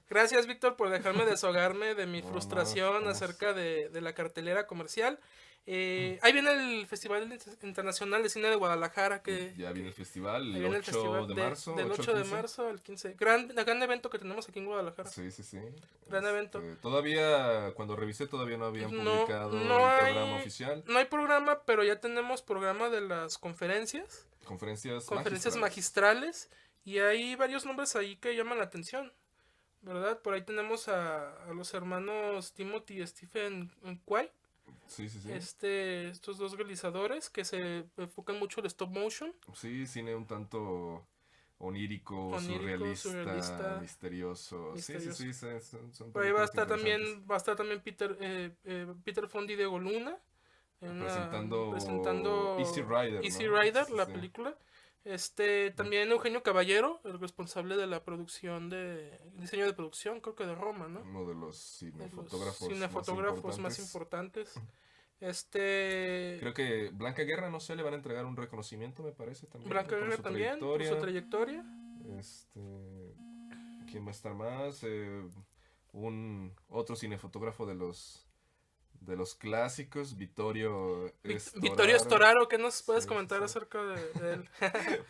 Gracias, Víctor, por dejarme desahogarme de mi No, no, frustración vamos. acerca de la cartelera comercial. Ahí viene el Festival Internacional de Cine de Guadalajara, Ya viene el festival, ahí el viene el 8 festival de marzo, del 8 al 8 de 15. marzo al 15. Gran evento que tenemos aquí en Guadalajara. Sí, sí, sí. Gran evento. Todavía, cuando revisé, todavía no habían No, publicado el programa oficial. no hay programa, pero ya tenemos programa de las Conferencias conferencias magistrales. magistrales, y hay varios nombres ahí que llaman la atención, ¿verdad? Por ahí tenemos a los hermanos Timothy y Stephen Quay, Sí, sí, sí. estos dos realizadores que se enfocan mucho en stop motion, Sí, cine un tanto onírico, onírico, surrealista, surrealista, misterioso. Sí, sí, misterioso. sí, son Por ahí películas interesantes. va a estar también Peter Fonda y Diego Luna, Presentando Easy presentando Rider, Easy ¿no? Sí, Rider, sí, la sí. película. También Eugenio Caballero, el responsable de la producción diseño de producción, creo que de Roma, ¿no? Uno de los De los cinefotógrafos más cinefotógrafos más importantes. importantes. Este, Creo que Blanca Guerra, no sé, le van a entregar un reconocimiento, me parece, también, ¿no? Blanca Por Guerra su también, por su trayectoria. trayectoria. Este, ¿quién va a estar más? Otro cinefotógrafo de los clásicos, Vittorio Vittorio Storaro. Storaro, ¿qué nos Sí, puedes sí, comentar sí. acerca de él?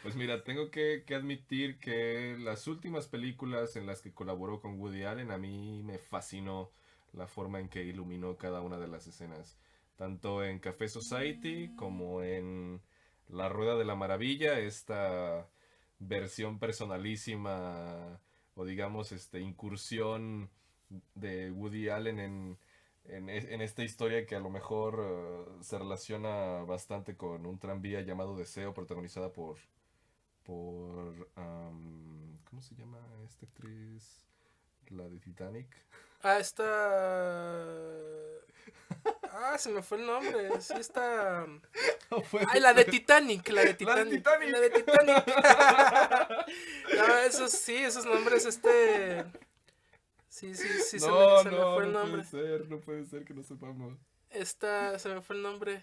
Pues mira, tengo que admitir que las últimas películas en las que colaboró con Woody Allen a mí me fascinó la forma en que iluminó cada una de las escenas. Tanto en Café Society como en La Rueda de la Maravilla, esta versión personalísima o digamos incursión de Woody Allen en esta historia que a lo mejor se relaciona bastante con un tranvía llamado Deseo, protagonizada ¿cómo se llama esta actriz? La de Titanic. Ah, se me fue el nombre. Sí, está. No Ay, puede la de ser. Titanic, la de ¡La de Titanic, Titanic! la de Titanic. No, esos sí, esos nombres, sí, No, se me no, fue el no puede nombre. ser, no puede ser que no sepamos. Se me fue el nombre.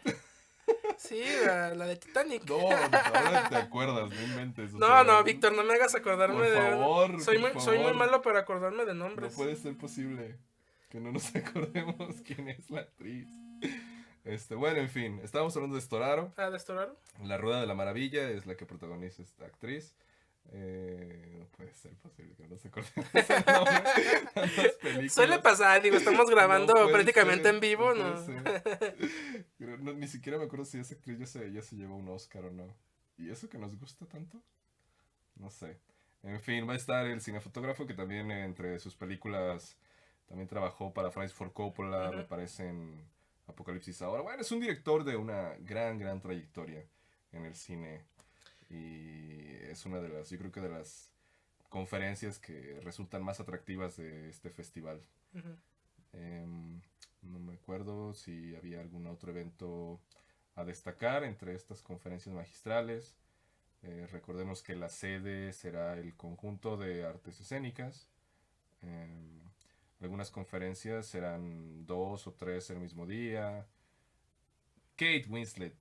Sí, la de Titanic. No, ahora te acuerdas, no inventes. O No, sea, no, Víctor, no me hagas acordarme por de. favor, por Soy muy favor. malo para acordarme de No nombres. puede ser posible. que no nos acordemos quién es la actriz. Bueno, en fin, estábamos hablando de Storaro. Ah, ¿de Storaro? La Rueda de la Maravilla es la que protagoniza esta actriz. No puede ser posible que no se acordemos el nombre de tantas películas. Suele pasar, digo, estamos grabando No puede prácticamente ser, en vivo, no ¿no? puede ser. Ni siquiera me acuerdo si esa actriz ya se llevó un Oscar o no. ¿Y eso que nos gusta tanto? No sé. En fin, va a estar el cinefotógrafo que también entre sus películas también trabajó para Francis Ford Coppola, me parece en Apocalipsis Ahora. Bueno, es un director de una gran trayectoria en el cine. Y es una de las, yo creo que de las conferencias que resultan más atractivas de este festival. No me acuerdo si había algún otro evento a destacar entre estas conferencias magistrales. Recordemos que la sede será el conjunto de artes escénicas. Algunas conferencias serán 2 o 3 el mismo día. Kate Winslet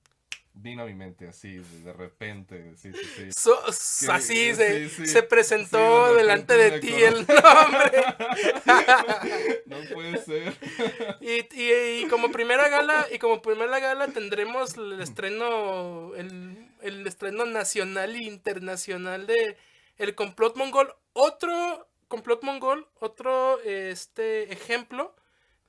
vino a mi mente así, de repente. Sí. Así Sí. se presentó Sí, delante repente de ti me el nombre. No puede ser. Y como primera gala tendremos el estreno nacional e internacional de El Complot Mongol. Otro Complot Mongol, otro ejemplo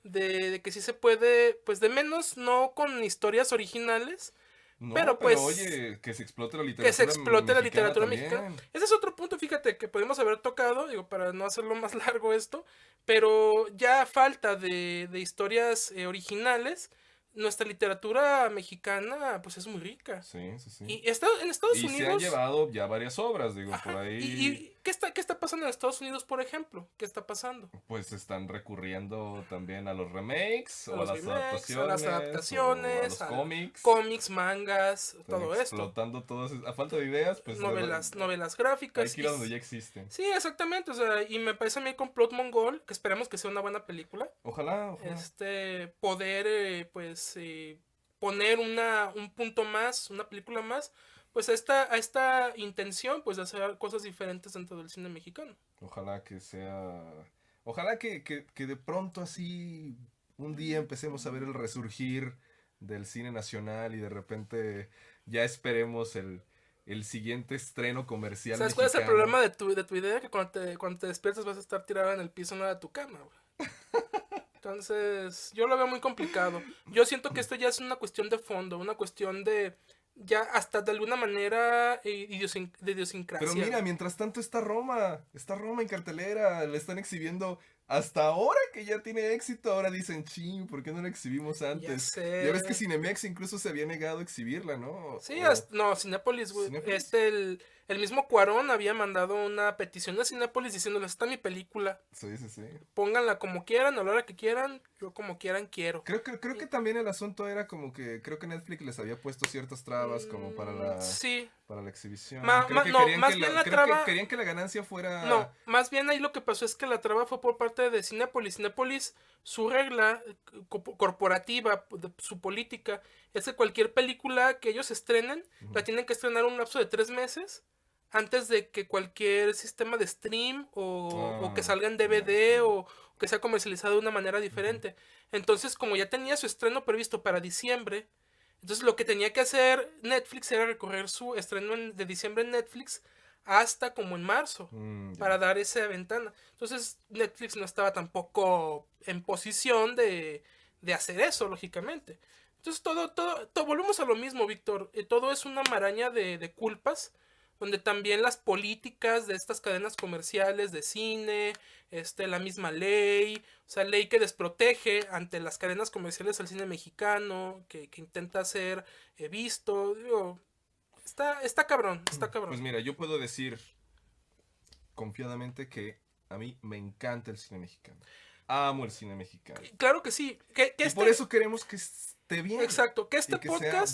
de que sí se puede, pues de menos, no con historias originales. No, pero pues oye, que se explote la que se literatura explote la mexicana literatura también. mexicana. Ese es otro punto, fíjate, que podemos haber tocado, digo, para no hacerlo más largo esto, pero ya a falta de historias originales, nuestra literatura mexicana pues es muy rica. Sí. Y en Estados Y Unidos... se han llevado ya varias obras, digo, Ajá, por ahí. ¿Y qué está pasando en Estados Unidos, por ejemplo? ¿Qué está pasando? Pues están recurriendo también a los remakes, o a las adaptaciones, adaptaciones, o a los cómics. Cómics, mangas, Están todo esto. explotando todas, a falta de ideas, pues Novelas gráficas. hay que ir a donde ya existen. Sí, exactamente, o sea, y me parece a mí Complot Mongol, que esperemos que sea una buena película. Ojalá. Poder, poner un punto más, una película más, pues a esta intención, pues de hacer cosas diferentes dentro del cine mexicano. Ojalá que sea... Ojalá que de pronto así un día empecemos a ver el resurgir del cine nacional y de repente ya esperemos el siguiente estreno comercial ¿Sabes mexicano. cuál es el problema de tu idea? Que cuando te despiertas vas a estar tirado en el piso, no de tu cama, güey. Entonces, yo lo veo muy complicado. Yo siento que esto ya es una cuestión de fondo, una cuestión de, ya hasta de alguna manera de idiosincrasia. Pero mira, mientras tanto está Roma en cartelera, la están exhibiendo hasta ahora que ya tiene éxito. Ahora dicen, ching, ¿por qué no la exhibimos antes? Ya sé. Ya ves que Cinemex incluso se había negado a exhibirla, ¿no? Sí, no, Cinépolis, güey. ¿Cinépolis? El mismo Cuarón había mandado una petición a Cinépolis diciéndole, está mi película. Sí. Pónganla como quieran, a la hora que quieran, yo como quieran quiero. Creo que también el asunto era como que creo que Netflix les había puesto ciertas trabas como para la exhibición. Querían que la ganancia fuera... No, más bien ahí lo que pasó es que la traba fue por parte de Cinépolis. Cinépolis, su regla corporativa, su política, es que cualquier película que ellos estrenen, la tienen que estrenar un lapso de 3 meses antes de que cualquier sistema de stream o que salga en DVD o que sea comercializado de una manera diferente. Entonces, como ya tenía su estreno previsto para diciembre, entonces lo que tenía que hacer Netflix era recorrer su estreno de diciembre en Netflix hasta como en marzo para dar esa ventana. Entonces Netflix no estaba tampoco en posición de hacer eso, lógicamente. Entonces todo volvemos a lo mismo, Víctor. Todo es una maraña de culpas, donde también las políticas de estas cadenas comerciales de cine, la misma ley, o sea, ley que desprotege ante las cadenas comerciales al cine mexicano, que intenta ser visto, digo, está cabrón. Pues mira, yo puedo decir confiadamente que a mí me encanta el cine mexicano. Amo el cine mexicano. Claro que sí. Y por eso queremos que esté bien. Exacto, que sea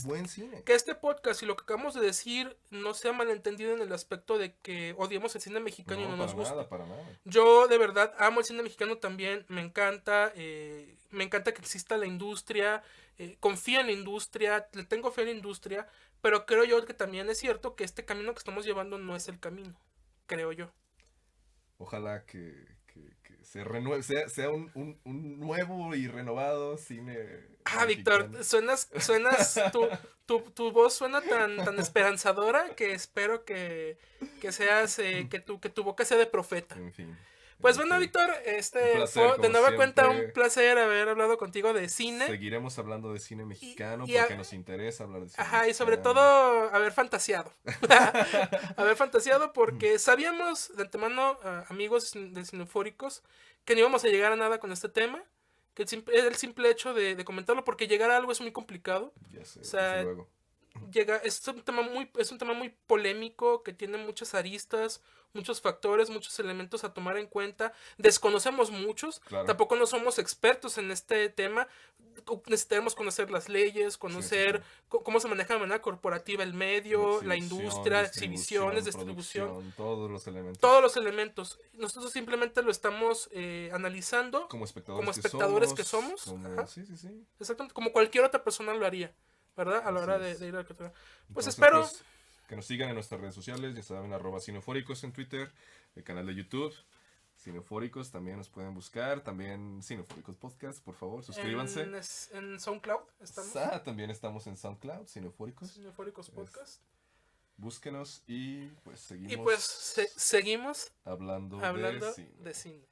buen cine. Que este podcast y lo que acabamos de decir no sea malentendido en el aspecto de que odiemos el cine mexicano y no nos gusta. Para nada. Yo de verdad amo el cine mexicano también, me encanta que exista la industria, confío en la industria, le tengo fe en la industria, pero creo yo que también es cierto que este camino que estamos llevando no es el camino, creo yo. Ojalá que que se renueve, sea un nuevo y renovado cine Víctor, mexicano. tu voz suena tan esperanzadora que espero que seas, que tu boca sea de profeta. En fin. Pues en bueno, fin. Víctor, Un placer, fue de como nueva cuenta un siempre. placer haber hablado contigo de cine. Seguiremos hablando de cine mexicano y porque nos interesa hablar de cine Ajá, y sobre mexicano. todo haber fantaseado. Haber fantaseado porque sabíamos de antemano, amigos de Cinefóricos, que no íbamos a llegar a nada con este tema. Que el simple hecho de comentarlo, porque llegar a algo es muy complicado. Ya sé, O sea, desde luego. es un tema muy polémico que tiene muchas aristas, muchos factores, muchos elementos a tomar en cuenta. Desconocemos muchos, Claro. tampoco no somos expertos en este tema. Necesitaremos conocer las leyes, Sí, conocer sí. cómo se maneja de manera corporativa el medio, la Exhibición, industria, exhibiciones, distribución, producción, todos los elementos. todos los elementos. Nosotros simplemente lo estamos analizando Como como espectadores, espectadores que somos. como... Ajá. Sí, sí, sí. Exactamente, como cualquier otra persona lo haría, ¿verdad? A la hora Así es. de ir a la cartera. Pues Entonces, espero. pues, que nos sigan en nuestras redes sociales, ya saben, @cinefóricos en Twitter, el canal de YouTube, Cinefóricos, también nos pueden buscar, también Cinefóricos Podcast, por favor, suscríbanse. En SoundCloud estamos. También estamos en SoundCloud, Cinefóricos. Cinefóricos Podcast. Búsquenos y pues seguimos Y pues seguimos hablando hablando de cine. de cine.